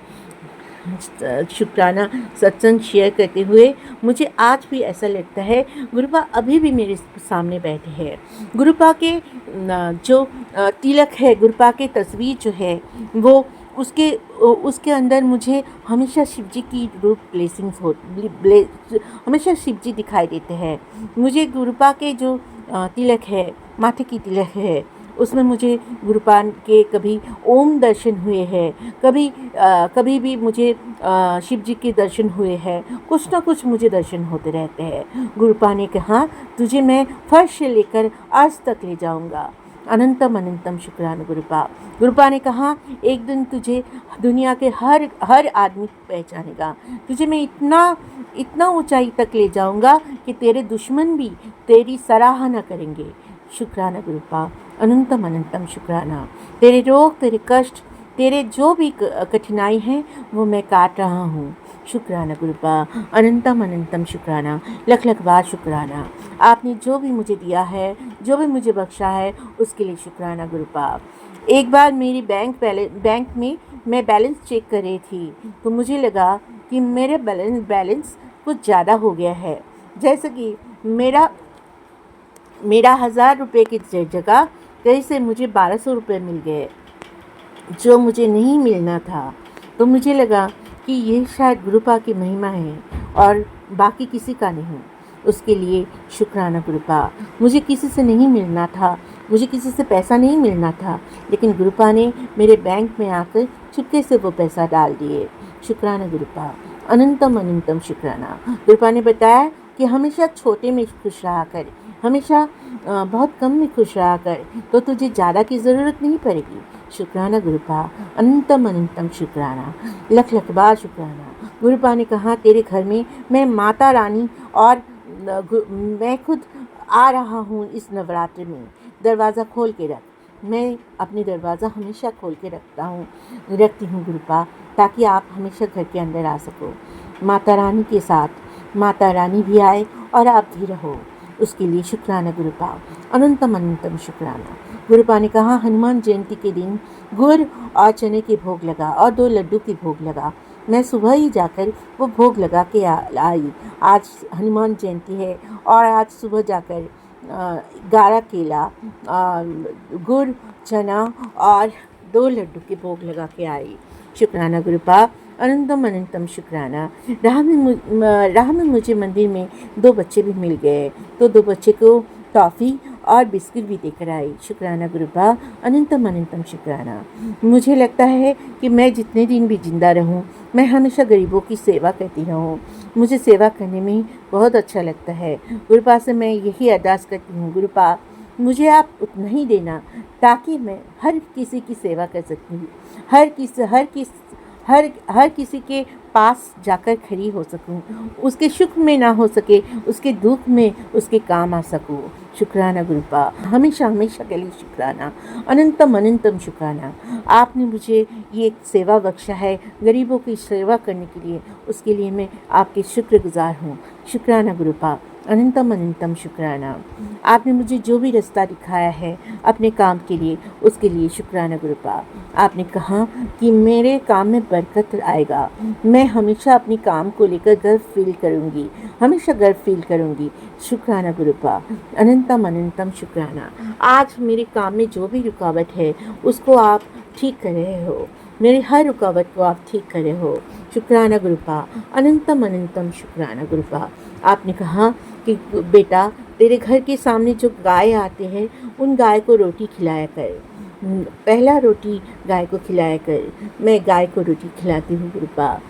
S2: शुक्राना सत्संग शेयर करते हुए मुझे आज भी ऐसा लगता है गुरुपा अभी भी मेरे सामने बैठे हैं। गुरुपा के जो तिलक है, गुरुपा के तस्वीर जो है वो उसके अंदर मुझे हमेशा शिव जी की रूप ब्लेसिंग्स हमेशा शिव जी दिखाई देते हैं। मुझे गुरुपा के जो तिलक है, माथे की तिलक है, उसमें मुझे गुरुपा के कभी ओम दर्शन हुए हैं, कभी भी मुझे शिव जी के दर्शन हुए हैं, कुछ ना कुछ मुझे दर्शन होते रहते हैं। गुरुपा ने कहा, तुझे मैं फर्श से लेकर अर्श तक ले जाऊंगा। अनंतम अनंतम शुक्राना गुरुपा। गुरुपा ने कहा, एक दिन तुझे दुनिया के हर आदमी पहचानेगा, तुझे मैं इतना ऊंचाई तक ले जाऊंगा कि तेरे दुश्मन भी तेरी सराहना करेंगे। शुक्राना गुरुपा, अनंतम अनंतम शुक्राना। तेरे रोग, तेरे कष्ट, तेरे जो भी कठिनाई है वो मैं काट रहा हूँ। शुक्राना गुरुपा, अनंतम अनंतम शुक्राना, लख लख बार शुक्राना। आपने जो भी मुझे दिया है, जो भी मुझे बख्शा है, उसके लिए शुक्राना गुरुपा। एक बार मेरी बैंक में मैं बैलेंस चेक कर रही थी तो मुझे लगा कि मेरे बैलेंस कुछ ज़्यादा हो गया है, जैसे कि मेरा 1000 रुपये की जगह कहीं से मुझे 1200 रुपये मिल गए, जो मुझे नहीं मिलना था। तो मुझे लगा कि ये शायद गुरुपा की महिमा है और बाकी किसी का नहीं। उसके लिए शुक्राना गुरुपा। मुझे किसी से नहीं मिलना था, मुझे किसी से पैसा नहीं मिलना था, लेकिन गुरुपा ने मेरे बैंक में आकर चुपके से वो पैसा डाल दिए। शुक्राना गुरुपा, अनंतम अनंतम शुक्राना। गुरुपा ने बताया कि हमेशा छोटे में खुश रहा कर, हमेशा बहुत कम में खुश रहा कर, तो तुझे ज़्यादा की ज़रूरत नहीं पड़ेगी। शुक्राना गुरुपा, अनंतम अनंतम शुक्राना, लख लख बार शुक्राना। गुरुपा ने कहा, तेरे घर में मैं माता रानी और मैं खुद आ रहा हूँ इस नवरात्रि में, दरवाज़ा खोल के रख। मैं अपनी दरवाज़ा हमेशा खोल के रखती हूँ गुरुपा, ताकि आप हमेशा घर के अंदर आ सको। माता रानी के साथ माता रानी भी आए और आप भी रहो, उसके लिए शुक्राना गुरुपा, अनंतम अनंतम शुक्राना। गुरुपा ने कहा, हनुमान जयंती के दिन गुड़ और चने के भोग लगा और 2 लड्डू के भोग लगा। मैं सुबह ही जाकर वो भोग लगा के आई। आज हनुमान जयंती है और आज सुबह जाकर 11 केला, गुड़, चना और 2 लड्डू के भोग लगा के आई। शुक्राना गुरुपा, अनंतम अनंतम शुक्राना। राह में मुझे मंदिर में 2 बच्चे भी मिल गए, तो 2 बच्चे को टॉफ़ी और बिस्किट भी देकर आई। शुक्राना गुरुपा, अनंतम अनंतम शुक्राना। मुझे लगता है कि मैं जितने दिन भी जिंदा रहूं, मैं हमेशा गरीबों की सेवा करती रहूं। मुझे सेवा करने में बहुत अच्छा लगता है। गुरुपा से मैं यही अरदास करती हूँ, गुरुपा मुझे आप उतना ही देना ताकि मैं हर किसी की सेवा कर सकूँ, हर किसी के पास जाकर खड़ी हो सकूं, उसके सुख में ना हो सके, उसके दुख में उसके काम आ सकूं। शुक्राना गुरुपा, हमेशा हमेशा के लिए शुक्राना, अनंतम अनंतम शुक्राना। आपने मुझे ये एक सेवा बख्शा है गरीबों की सेवा करने के लिए, उसके लिए मैं आपके शुक्रगुजार हूँ। शुक्राना गुरुपा, अनंतम अनंतम शुक्राना। आपने मुझे जो भी रास्ता दिखाया है अपने काम के लिए, उसके लिए शुक्राना गुरुपा। आपने कहा कि मेरे काम में बरकत आएगा, मैं हमेशा अपने काम को लेकर गर्व फील करूँगी, हमेशा गर्व फील करूँगी। शुक्राना गुरुपा, अनंतम अनंतम शुक्राना। आज मेरे काम में जो भी रुकावट है उसको आप ठीक कर रहे हो, मेरी हर रुकावट को आप ठीक कर रहे हो। शुक्राना गुरुपा, अनंतम अनंतम शुक्राना गुरुपा। आपने कहा कि बेटा तेरे घर के सामने जो गाय आते हैं उन गाय को रोटी खिलाया कर, पहला रोटी गाय को खिलाया कर। मैं गाय को रोटी खिलाती हूँ गुरुपा।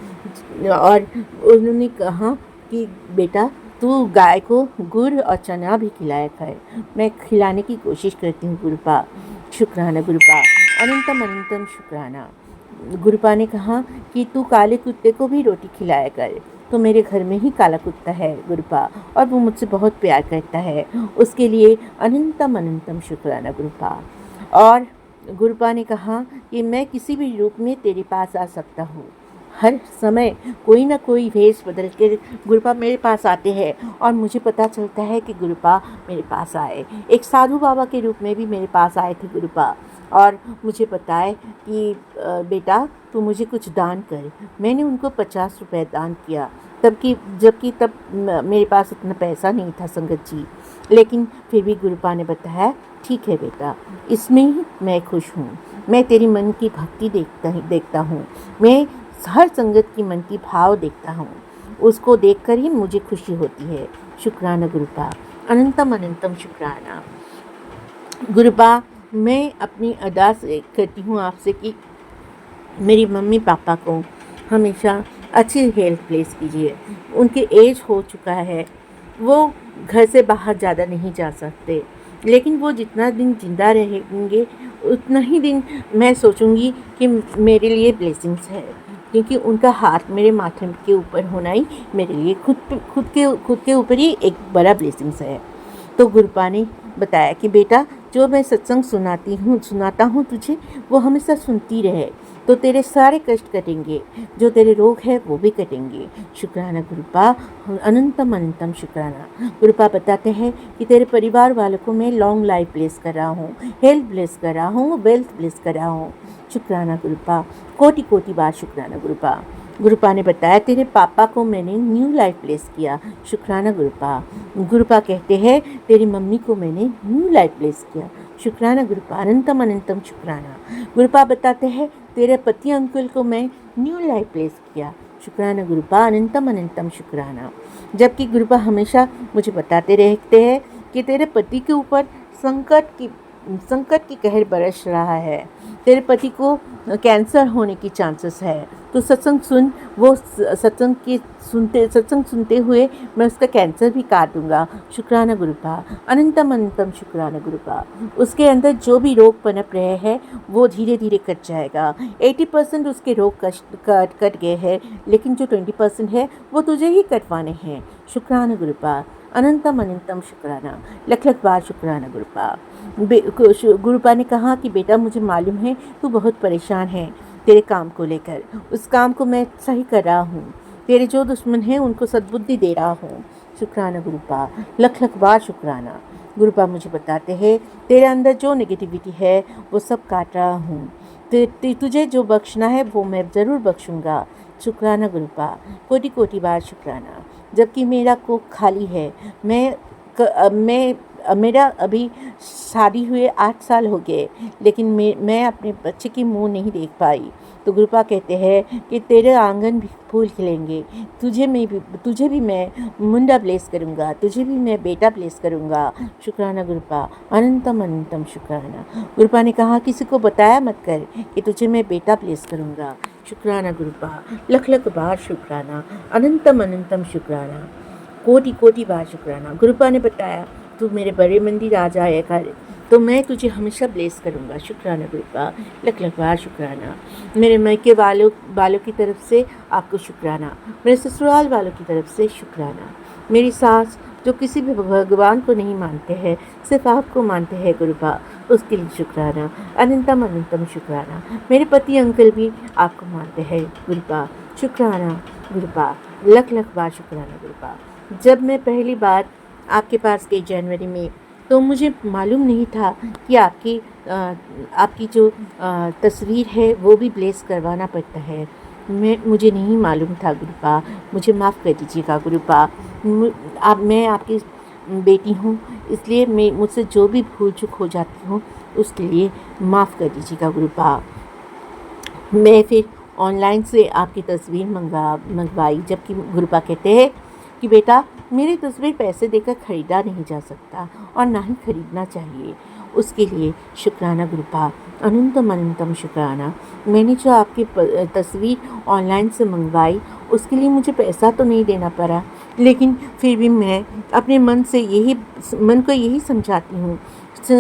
S2: और उन्होंने कहा कि बेटा तू गाय को गुड़ और चना भी खिलाया कर। मैं खिलाने की कोशिश करती हूँ गुरुपा। शुक्राना गुरुपा, अनंतम अनंतम शुक्राना। गुरुपा ने कहा कि तू काले कुत्ते को भी रोटी खिलाया कर। तो मेरे घर में ही काला कुत्ता है गुरुपा, और वो मुझसे बहुत प्यार करता है, उसके लिए अनंतम अनंतम शुक्राना गुरुपा। और गुरुपा ने कहा कि मैं किसी भी रूप में तेरे पास आ सकता हूँ, हर समय कोई ना कोई भेष बदल के गुरुपा मेरे पास आते हैं और मुझे पता चलता है कि गुरुपा मेरे पास आए। एक साधु बाबा के रूप में भी मेरे पास आए थे गुरुपा, और मुझे बताए कि बेटा तू मुझे कुछ दान कर। मैंने उनको 50 रुपये दान किया, जबकि तब मेरे पास उतना पैसा नहीं था संगत जी, लेकिन फिर भी गुरुपा ने बताया ठीक है बेटा, इसमें ही मैं खुश हूँ, मैं तेरी मन की भक्ति देखता हूँ, मैं हर संगत की मन की भाव देखता हूँ, उसको देखकर ही मुझे खुशी होती है। शुक्राना गुरुपा, अनंतम अनंतम शुक्राना गुरुपा। मैं अपनी अरदास करती हूँ आपसे कि मेरी मम्मी पापा को हमेशा अच्छी हेल्थ प्लेस कीजिए। उनके एज हो चुका है, वो घर से बाहर ज़्यादा नहीं जा सकते, लेकिन वो जितना दिन जिंदा रहेंगे उतना ही दिन मैं सोचूंगी कि मेरे लिए ब्लेसिंग्स है, क्योंकि उनका हाथ मेरे माथे के ऊपर होना ही मेरे लिए खुद के ऊपर ही एक बड़ा ब्लेसिंग्स है। तो गुरुपा ने बताया कि बेटा जो मैं सत्संग सुनाता हूँ तुझे, वो हमेशा सुनती रहे, तो तेरे सारे कष्ट कटेंगे, जो तेरे रोग है वो भी कटेंगे। शुक्राना गुरुपा, अनंतम अनंतम शुक्राना। गुरुपा बताते हैं कि तेरे परिवार वालों को मैं लॉन्ग लाइफ ब्लेस कर रहा हूँ, हेल्थ ब्लेस कर रहा हूँ, वेल्थ ब्लेस कर रहा हूँ। शुक्राना गुरुपा, कोटि कोटि बार शुक्राना गुरुपा। गुरुपा ने बताया तेरे पापा को मैंने न्यू लाइफ प्लेस किया। शुक्राना गुरुपा। गुरुपा कहते हैं तेरी मम्मी को मैंने न्यू लाइफ प्लेस किया। शुक्राना गुरुपा, अनंतम अनंतम शुक्राना। गुरुपा बताते हैं तेरे पति अंकल को मैं न्यू लाइफ प्लेस किया। शुक्राना गुरुपा, अनंतम अनंतम शुक्राना। जबकि गुरुपा हमेशा मुझे बताते रहते हैं कि तेरे पति के ऊपर संकट की कहर बरस रहा है, तेरे पति को कैंसर होने की चांसेस है, तो सत्संग सुन। वो सत्संग सुनते हुए मैं उसका कैंसर भी काट दूंगा। शुक्राना गुरुपा, अनंतम अनंतम शुक्राना गुरुपा। उसके अंदर जो भी रोग पनप रहे हैं वो धीरे धीरे कट जाएगा। 80% उसके रोग कट गए हैं, लेकिन जो 20% है वो तुझे ही कटवाने हैं। शुक्राना गुरुपा, अनंतम अनंतम शुक्राना। लख लख बार शुक्राना गुरुपा। गुरुपा ने कहा कि बेटा मुझे मालूम है तू बहुत परेशान है तेरे काम को लेकर, उस काम को मैं सही कर रहा हूँ, तेरे जो दुश्मन हैं उनको सद्बुद्धि दे रहा हूँ। शुक्राना गुरुपा, लख लख बार शुक्राना। गुरुपा मुझे बताते हैं तेरे अंदर जो नेगेटिविटी है वो सब काट रहा हूँ, तुझे जो बख्शना है वो मैं ज़रूर बख्शूँगा। शुक्राना गुरुपा, कोटि कोटि बार शुक्राना। जबकि मेरा कोख खाली है, मेरा अभी शादी हुए 8 साल हो गए, लेकिन मैं अपने बच्चे की मुंह नहीं देख पाई। तो गुरुपा कहते हैं कि तेरे आंगन भी फूल खिलेंगे, तुझे भी मैं मुंडा ब्लेस करूँगा, तुझे भी मैं बेटा ब्लेस करूँगा। शुक्राना गुरुपा, अनंतम अनंतम शुक्राना। गुरुपा ने कहा किसी को बताया मत कर कि तुझे मैं बेटा ब्लेस करूँगा। शुक्राना गुरुपा, लख लख बार शुक्राना, अनंतम अनंतम शुक्राना, कोटि कोटि बार शुक्राना। गुरुपा ने बताया तू मेरे बड़े मंदिर आ जाया कर, तो मैं तुझे हमेशा ब्लेस करूँगा। शुक्राना गुरुपा, लख लख बार शुक्राना। मेरे मायके वालों की तरफ से आपको शुक्राना, मेरे ससुराल वालों की तरफ से शुक्राना। मेरी सास जो किसी भी भगवान को नहीं मानते हैं, सिर्फ आपको मानते हैं गुरुपा, उसके लिए शुक्राना, अनंतम अनंतम शुक्राना। मेरे पति अंकल भी आपको मानते हैं गुरुपा, शुक्राना गुरुपा, लख लख बार शुक्राना गुरुपा। जब मैं पहली बार आपके पास गई जनवरी में, तो मुझे मालूम नहीं था कि आपकी जो तस्वीर है वो भी ब्लेस करवाना पड़ता है। मुझे नहीं मालूम था गुरुपा, मुझे माफ़ कर दीजिएगा गुरुपा। मैं आपकी बेटी हूँ, इसलिए मुझसे जो भी भूल चूक हो जाती हूँ उसके लिए माफ़ कर दीजिएगा गुरुपा। मैं फिर ऑनलाइन से आपकी तस्वीर मंगवाई, जबकि गुरुपा कहते हैं कि बेटा, मेरी तस्वीर पैसे देकर ख़रीदा नहीं जा सकता और ना ही ख़रीदना चाहिए। उसके लिए शुक्राना गुरुपा, अनंतम अनंतम शुक्राना। मैंने जो आपकी तस्वीर ऑनलाइन से मंगवाई, उसके लिए मुझे पैसा तो नहीं देना पड़ा, लेकिन फिर भी मैं अपने मन को यही समझाती हूँ,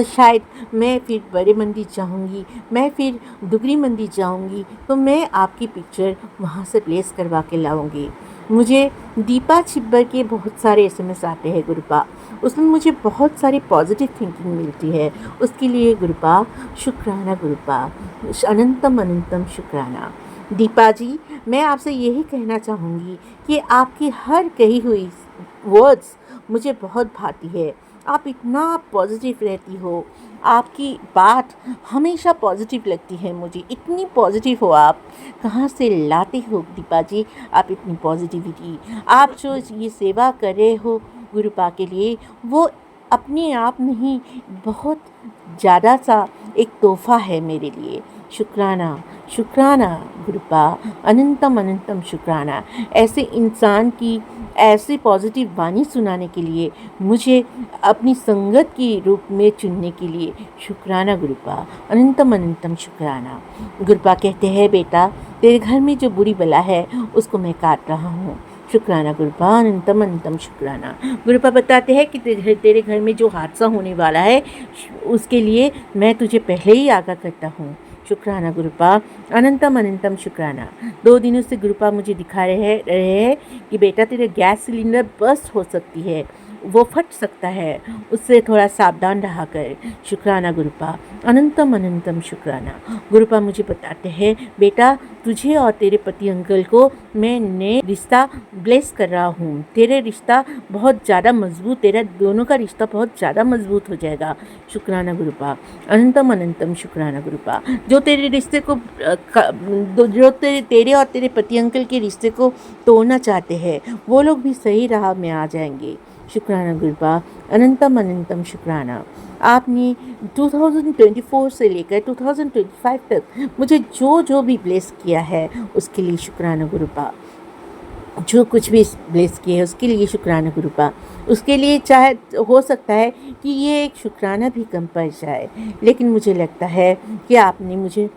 S2: शायद मैं फिर बड़े मंदिर जाऊँगी, मैं फिर दुगरी मंदिर जाऊँगी, तो मैं आपकी पिक्चर वहाँ से प्लेस करवा के लाऊँगी। मुझे दीपा छिब्बर के बहुत सारे SMS आते हैं गुरुपा, उसमें मुझे बहुत सारी पॉजिटिव थिंकिंग मिलती है। उसके लिए गुरुपा शुक्राना गुरुपा, अनंतम अनंतम शुक्राना। दीपा जी, मैं आपसे यही कहना चाहूँगी कि आपकी हर कही हुई वर्ड्स मुझे बहुत भाती है। आप इतना पॉजिटिव रहती हो, आपकी बात हमेशा पॉजिटिव लगती है मुझे। इतनी पॉजिटिव हो आप, कहाँ से लाते हो दीपा जी आप इतनी पॉजिटिविटी? आप जो ये सेवा कर रहे हो गुरुपा के लिए, वो अपने आप में ही बहुत ज़्यादा सा एक तोहफ़ा है मेरे लिए। शुक्राना शुक्राना गुरुपा, अनंतम अनंतम शुक्राना। ऐसे इंसान की ऐसी पॉजिटिव वाणी सुनाने के लिए, मुझे अपनी संगत के रूप में चुनने के लिए शुक्राना गुरुपा, अनंतम अनंतम शुक्राना। गुरुपा कहते हैं बेटा, तेरे घर में जो बुरी बला है उसको मैं काट रहा हूँ। शुक्राना गुरुपा, अनंतम अनंतम शुक्राना। गुरुपा बताते हैं कि तेरे घर में जो हादसा होने वाला है उसके लिए मैं तुझे पहले ही आगाह करता हूँ। शुक्राना गुरुपा, अनंतम अनंतम शुक्राना। 2 दिनों से गुरुपा मुझे दिखा रहे हैं कि बेटा, तेरे गैस सिलेंडर बर्स्ट हो सकती है, वो फट सकता है, उससे थोड़ा सावधान रहा कर। शुक्राना गुरुपा, अनंतम अनंतम शुक्राना। गुरुपा मुझे बताते हैं बेटा, तुझे और तेरे पति अंकल को मैं नए रिश्ता ब्लेस कर रहा हूँ। तेरे रिश्ता बहुत ज़्यादा मजबूत, तेरा दोनों का रिश्ता बहुत ज़्यादा मजबूत हो जाएगा। शुक्राना गुरुपा, अनंतम अनंतम शुक्राना गुरुपा। जो तेरे रिश्ते को जो तेरे और तेरे पति अंकल के रिश्ते को तोड़ना चाहते हैं, वो लोग भी सही राह में आ जाएंगे। शुक्राना गुरुपा, अनंतम अनंतम शुक्राना। आपने 2024 से लेकर 2025 तक मुझे जो भी ब्लेस किया है उसके लिए शुक्राना गुरुपा। जो कुछ भी ब्लेस किए है उसके लिए शुक्राना गुरुपा। उसके लिए चाहे हो सकता है कि ये एक शुक्राना भी कम पड़ जाए, लेकिन मुझे लगता है कि आपने मुझे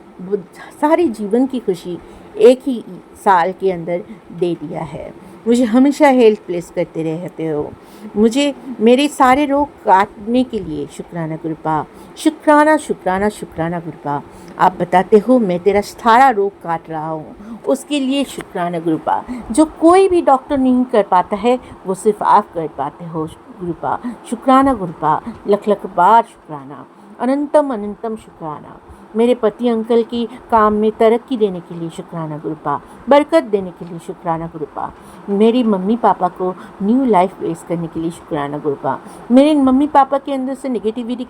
S2: सारी जीवन की खुशी एक ही साल के अंदर दे दिया है। मुझे हमेशा हेल्प प्लेस करते रहते हो। मुझे मेरे सारे रोग काटने के लिए शुक्राना गुरुपा, शुक्राना शुक्राना शुक्राना गुरुपा। आप बताते हो मैं तेरा सारा रोग काट रहा हूँ, उसके लिए शुक्राना गुरुपा। जो कोई भी डॉक्टर नहीं कर पाता है वो सिर्फ आप कर पाते हो गुरुपा। शुक्राना गुरुपा, लख लख बार शुक्राना, अनंतम अनंतम शुक्राना। मेरे पति अंकल की काम में तरक्की देने के लिए शुक्राना गुरुपा, बरकत देने के लिए शुक्राना गुरुपा। मेरी मम्मी पापा को न्यू लाइफ ब्लेस करने के लिए शुक्राना गुरुपा। मेरे मम्मी पापा के अंदर से नेगेटिविटी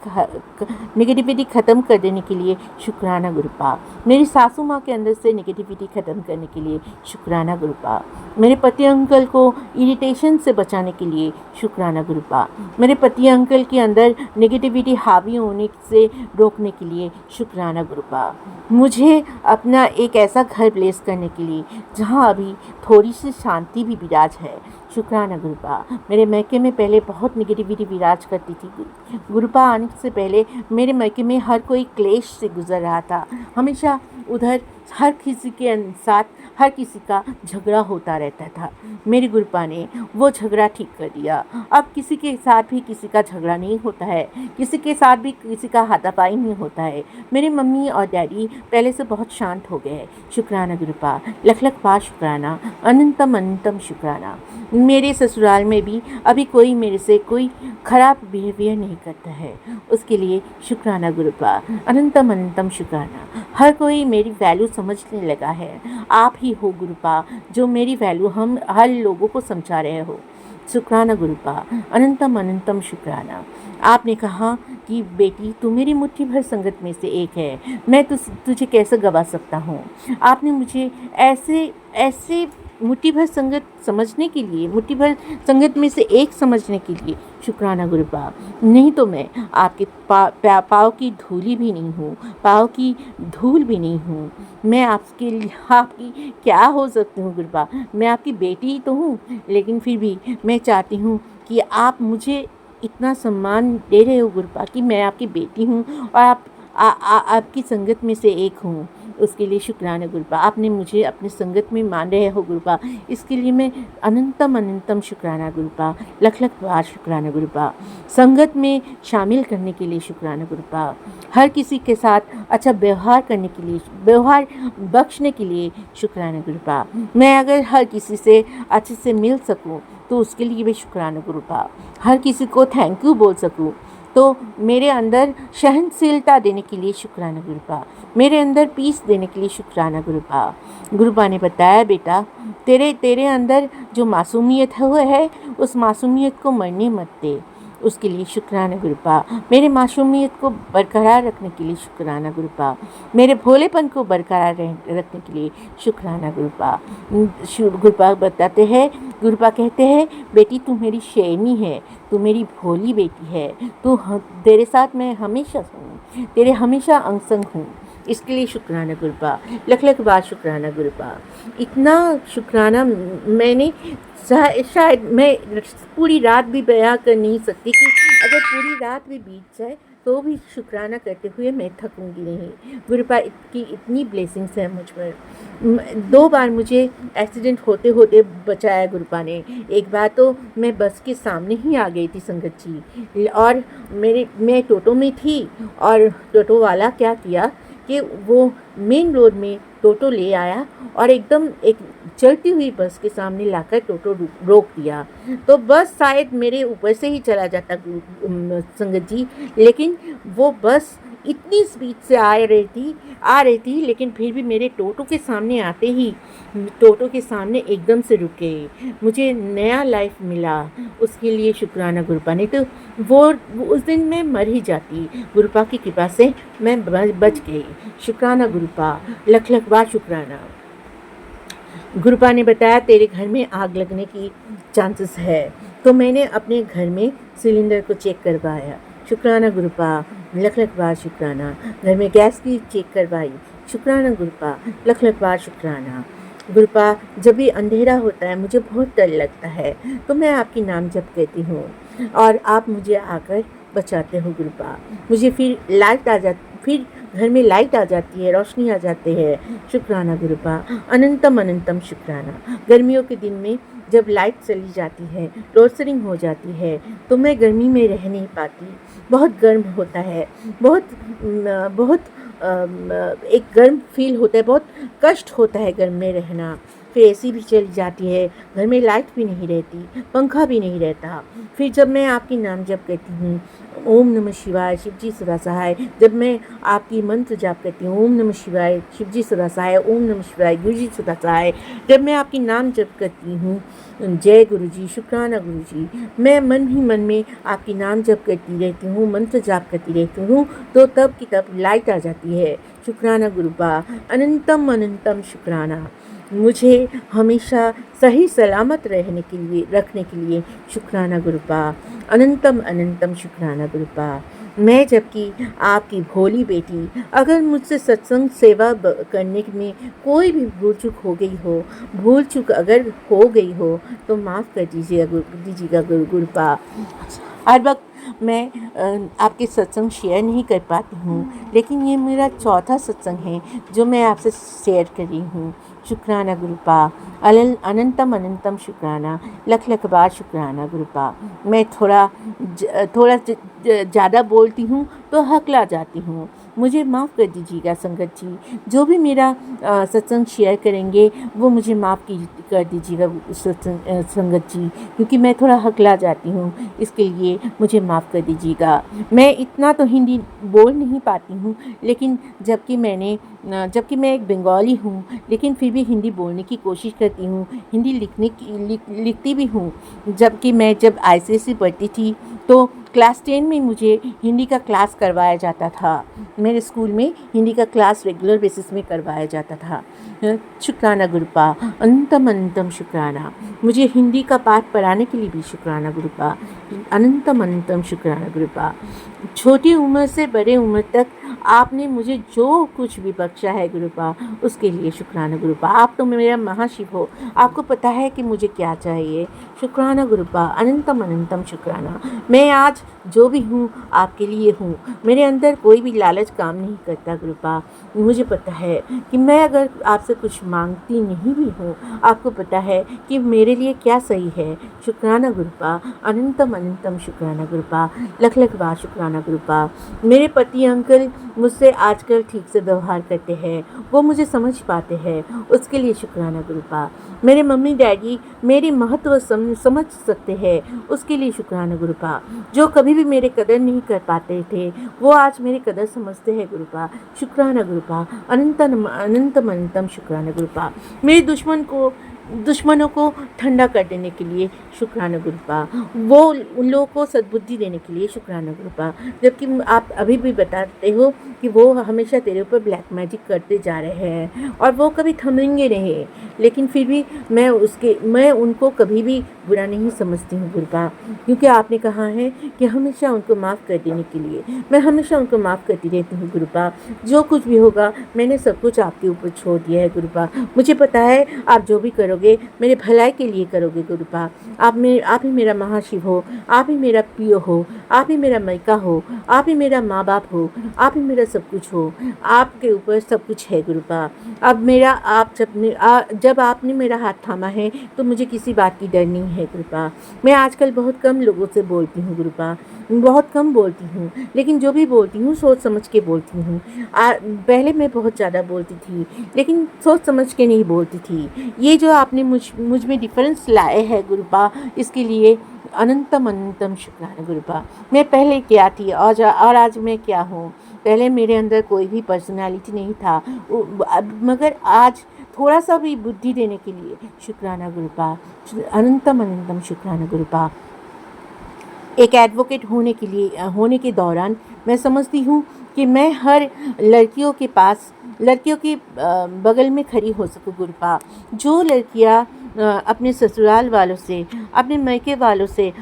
S2: ख़त्म कर देने के लिए शुक्राना गुरुपा। मेरी सासू माँ के अंदर से नेगेटिविटी ख़त्म करने के लिए शुक्राना गुरुपा। मेरे पति अंकल को इरिटेशन से बचाने के लिए शुक्राना गुरुपा। मेरे पति अंकल के अंदर नेगेटिविटी हावी होने से रोकने के लिए शुक्राना गुरुपा। मुझे अपना एक ऐसा घर ब्लेस करने के लिए जहाँ अभी थोड़ी सी शांति भी विराज है, शुक्राना गुरुपा। मेरे मायके में पहले बहुत निगेटिविटी विराज करती थी। गुरुपा आने से पहले मेरे मायके में हर कोई क्लेश से गुजर रहा था। हमेशा उधर हर किसी के साथ हर किसी का झगड़ा होता रहता था। मेरे गुरुपा ने वो झगड़ा ठीक कर दिया। अब किसी के साथ भी किसी का झगड़ा नहीं होता है, किसी के साथ भी किसी का हाथापाई नहीं होता है। मेरे मम्मी और डैडी पहले से बहुत शांत हो गए। शुक्राना गुरुपा, लख लख बार शुक्राना, अनंतम अनंतम शुक्राना। मेरे ससुराल में भी अभी कोई मेरे से कोई ख़राब बिहेवियर नहीं करता है, उसके लिए शुक्राना गुरुपा, अनंतम अनंतम शुक्राना। हर कोई मेरी वैल्यू समझने लगा है। आप ही हो गुरुपा जो मेरी वैल्यू हम हर लोगों को समझा रहे हो। शुक्राना गुरुपा, अनंतम अनंतम शुक्राना। आपने कहा कि बेटी तू मेरी मुट्ठी भर संगत में से एक है, मैं तुझे कैसे गवा सकता हूँ। आपने मुझे ऐसे ऐसे मुट्ठी भर संगत समझने के लिए, मुट्ठी भर संगत में से एक समझने के लिए शुक्राना गुरुपा। नहीं तो मैं आपके पाँव की धूली भी नहीं हूँ, पाँव की धूल भी नहीं हूँ। मैं आपकी क्या हो सकती हूँ गुरुपा। मैं आपकी बेटी ही तो हूँ, लेकिन फिर भी मैं चाहती हूँ कि आप मुझे इतना सम्मान दे रहे हो गुरुपा कि मैं आपकी बेटी हूँ और आपकी संगत में से एक हूँ। उसके लिए शुक्राना गुरुपा। आपने मुझे अपनी संगत में मान रहे हो गुरुपा, इसके लिए मैं अनंतम अनंतम शुक्राना गुरुपा, लख लख बार शुक्राना गुरुपा। संगत में शामिल करने के लिए शुक्राना गुरुपा। हर किसी के साथ अच्छा व्यवहार करने के लिए, व्यवहार बख्शने के लिए शुक्राना गुरुपा। मैं अगर हर किसी से अच्छे से मिल सकूं तो उसके लिए भी शुक्राना गुरुपा। हर किसी को थैंक यू बोल सकूं तो मेरे अंदर सहनशीलता देने के लिए शुक्राना गुरुपा। मेरे अंदर पीस देने के लिए शुक्राना गुरुपा। गुरुपा ने बताया बेटा तेरे अंदर जो मासूमियत है उस मासूमियत को मरने मत दे, उसके लिए शुक्राना गुरुपा। मेरे मासूमियत को बरकरार रखने के लिए शुक्राना गुरुपा। मेरे भोलेपन को बरकरार रखने के लिए शुक्राना गुरुपा। गुरुपा बताते हैं, गुरुपा कहते हैं बेटी तू मेरी शेरनी है, तू मेरी भोली बेटी है, तेरे साथ मैं हमेशा हूँ, तेरे हमेशा अंग संग हूँ, इसके लिए शुक्राना गुरुपा। लख लख बार शुक्राना गुरुपा। इतना शुक्राना मैंने शायद मैं पूरी रात भी बयां कर नहीं सकती कि अगर पूरी रात भी बीत जाए तो भी शुक्राना करते हुए मैं थकूंगी नहीं। गुरुपा की इतनी ब्लेसिंग्स है मुझ पर। 2 बार मुझे एक्सीडेंट होते होते बचाया गुरुपा ने। एक बार तो मैं बस के सामने ही आ गई थी संगत जी, और मैं टोटो में थी और टोटो वाला क्या किया कि वो मेन रोड में टोटो ले आया और एकदम एक चलती हुई बस के सामने लाकर टोटो रोक दिया। तो बस शायद मेरे ऊपर से ही चला जाता संगत जी, लेकिन वो बस इतनी स्पीड से आ रही थी लेकिन फिर भी मेरे टोटो के सामने आते ही टोटो के सामने एकदम से रुक गई। मुझे नया लाइफ मिला, उसके लिए शुक्राना गुरुपा। नहीं तो वो उस दिन मैं मर ही जाती। गुरुपा की कृपा से मैं बच गई। शुक्राना गुरुपा, लख लख बार शुक्राना। गुरुपा ने बताया तेरे घर में आग लगने की चांसेस है, तो मैंने अपने घर में सिलेंडर को चेक करवाया। शुक्राना गुरुपा, लख लख बार शुक्राना। घर में गैस की चेक करवाई। शुक्राना गुरुपा, लख लख बार शुक्राना। गुरुपा जब भी अंधेरा होता है मुझे बहुत डर लगता है, तो मैं आपकी नाम जप कहती हूँ और आप मुझे आकर बचाते हो गुरुपा। मुझे फिर घर में लाइट आ जाती है, रोशनी आ जाती है। शुक्राना गुरुपा, अनंतम अनंतम शुक्राना। गर्मियों के दिन में जब लाइट चली जाती है, लोड शेडिंग हो जाती है, तो मैं गर्मी में रह नहीं पाती। बहुत गर्म होता है, बहुत एक गर्म फील होता है, बहुत कष्ट होता है गर्म में रहना। फिर एसी भी चली जाती है, घर में लाइट भी नहीं रहती, पंखा भी नहीं रहता। फिर जब मैं आपकी नाम जप करती हूँ, ओम नमः शिवाय शिवजी सदा सहाय, जब मैं आपकी मंत्र जाप करती हूँ, ओम नमः शिवाय शिवजी सदा सहाय, ओम नमः शिवाय गुरुजी सदा सहाय, जब मैं आपकी नाम जप करती हूँ, जय गुरुजी, शुक्राना गुरुजी, मैं मन ही मन में आपकी नाम जप करती रहती हूँ, मंत्र जाप करती रहती हूँ, तो तब लाइट आ जाती है। शुक्राना गुरुपा, अनंतम अनंतम शुक्राना। मुझे हमेशा सही सलामत रखने के लिए शुक्राना गुरुपा। अनंतम अनंतम शुक्राना गुरुपा। मैं जबकि आपकी भोली बेटी, अगर मुझसे सत्संग सेवा करने में कोई भी भूल चूक अगर हो गई हो तो माफ़ कर दीजिएगा गुरुपा। हर वक्त मैं आपके सत्संग शेयर नहीं कर पाती हूँ, लेकिन ये मेरा चौथा सत्संग है जो मैं आपसे शेयर कर रही हूँ। शुक्राना गुरुपा। अनंतम अनंतम शुक्राना। लख लख बार शुक्राना गुरुपा। मैं थोड़ा ज़्यादा बोलती हूँ तो हकला जाती हूँ, मुझे माफ़ कर दीजिएगा संगत जी। जो भी मेरा सत्संग शेयर करेंगे वो मुझे कर दीजिएगा संगत जी, क्योंकि मैं थोड़ा हकला जाती हूँ, इसके लिए मुझे माफ़ कर दीजिएगा। मैं इतना तो हिंदी बोल नहीं पाती हूँ, लेकिन जबकि मैं एक बंगाली हूँ, लेकिन फिर भी हिंदी बोलने की कोशिश करती हूँ, हिंदी लिखती भी हूँ। जबकि मैं जब ICSE पढ़ती थी तो क्लास 10 में मुझे हिंदी का क्लास करवाया जाता था। मेरे स्कूल में हिंदी का क्लास रेगुलर बेसिस में करवाया जाता था। शुक्राना गुरुपा। अनंतम अनंतम शुक्राना। मुझे हिंदी का पाठ पढ़ाने के लिए भी शुक्राना गुरुपा। अनंतम अनंतम शुक्राना गुरुपा। छोटी उम्र से बड़े उम्र तक आपने मुझे जो कुछ भी बख्शा है गुरुपा, उसके लिए शुक्राना गुरुपा। आप तो मेरा महाशिव हो, आपको पता है कि मुझे क्या चाहिए। शुक्राना गुरुपा। अनंतम अनंतम शुक्राना। मैं आज जो भी हूँ आपके लिए हूँ, मेरे अंदर कोई भी लालच काम नहीं करता गुरुपा। मुझे पता है कि मैं अगर आपसे कुछ मांगती नहीं भी हूँ, आपको पता है कि मेरे लिए क्या सही है। शुक्राना गुरुपा। अनंतम अनंतम शुक्राना गुरुपा। लख लख बार शुक्राना गुरुपा। मेरे पति अंकल मुझसे आजकल ठीक से व्यवहार करते हैं, वो मुझे समझ पाते हैं, उसके लिए शुक्राना गुरुपा। मेरे मम्मी डैडी मेरी महत्व समझ सकते हैं, उसके लिए शुक्राना गुरुपा। जो कभी भी मेरे कदर नहीं कर पाते थे, वो आज मेरी कदर समझते हैं गुरुपा। शुक्राना गुरुपा। अनंतम अनंतम शुक्राना गुरुपा। मेरे दुश्मनों को ठंडा कर देने के लिए शुक्राना गुरुपा। वो उन लोगों को सद्बुद्धि देने के लिए शुक्राना गुरुपा। जबकि आप अभी भी बताते हो कि वो हमेशा तेरे ऊपर ब्लैक मैजिक करते जा रहे हैं और वो कभी थमेंगे नहीं, लेकिन फिर भी मैं उनको कभी भी बुरा नहीं समझती हूँ गुरुपा, क्योंकि आपने कहा है कि हमेशा उनको माफ़ कर देने के लिए। मैं हमेशा उनको माफ़ करती रहती हूँ गुरुपा। जो कुछ भी होगा मैंने सब कुछ आपके ऊपर छोड़ दिया है गुरुपा। मुझे पता है आप जो भी करोगे मेरे भलाई के लिए करोगे गुरुपा। आप ही मेरा महाशिव हो, आप ही मेरा प्रिय हो, आप ही मेरा मायका हो, आप ही मेरा माँ बाप हो, आप ही मेरा सब कुछ हो। आपके ऊपर सब कुछ है गुरुपा। जब आपने मेरा हाथ थामा है तो मुझे किसी बात की डर नहीं है गुरुपा। मैं आजकल बहुत कम लोगों से बोलती हूँ गुरुपा, बहुत कम बोलती हूँ, लेकिन जो भी बोलती हूँ सोच समझ के बोलती हूँ। पहले मैं बहुत ज़्यादा बोलती थी, लेकिन सोच समझ के नहीं बोलती थी। ये जो आपने मुझ में डिफरेंस लाए है गुरुपा, इसके लिए अनंतम अनंतम शुक्राना गुरुपा। मैं पहले क्या थी और आज मैं क्या हूँ। पहले मेरे अंदर कोई भी पर्सनालिटी नहीं था, मगर आज थोड़ा सा भी बुद्धि देने के लिए शुक्राना गुरुपा। अनंतम अनंतम शुक्राना गुरुपा। एक एडवोकेट होने के दौरान मैं समझती हूँ कि मैं हर लड़कियों के बगल में खड़ी हो सकूँ गुरुपा। जो लड़कियाँ अपने ससुराल वालों से, अपने मायके वालों से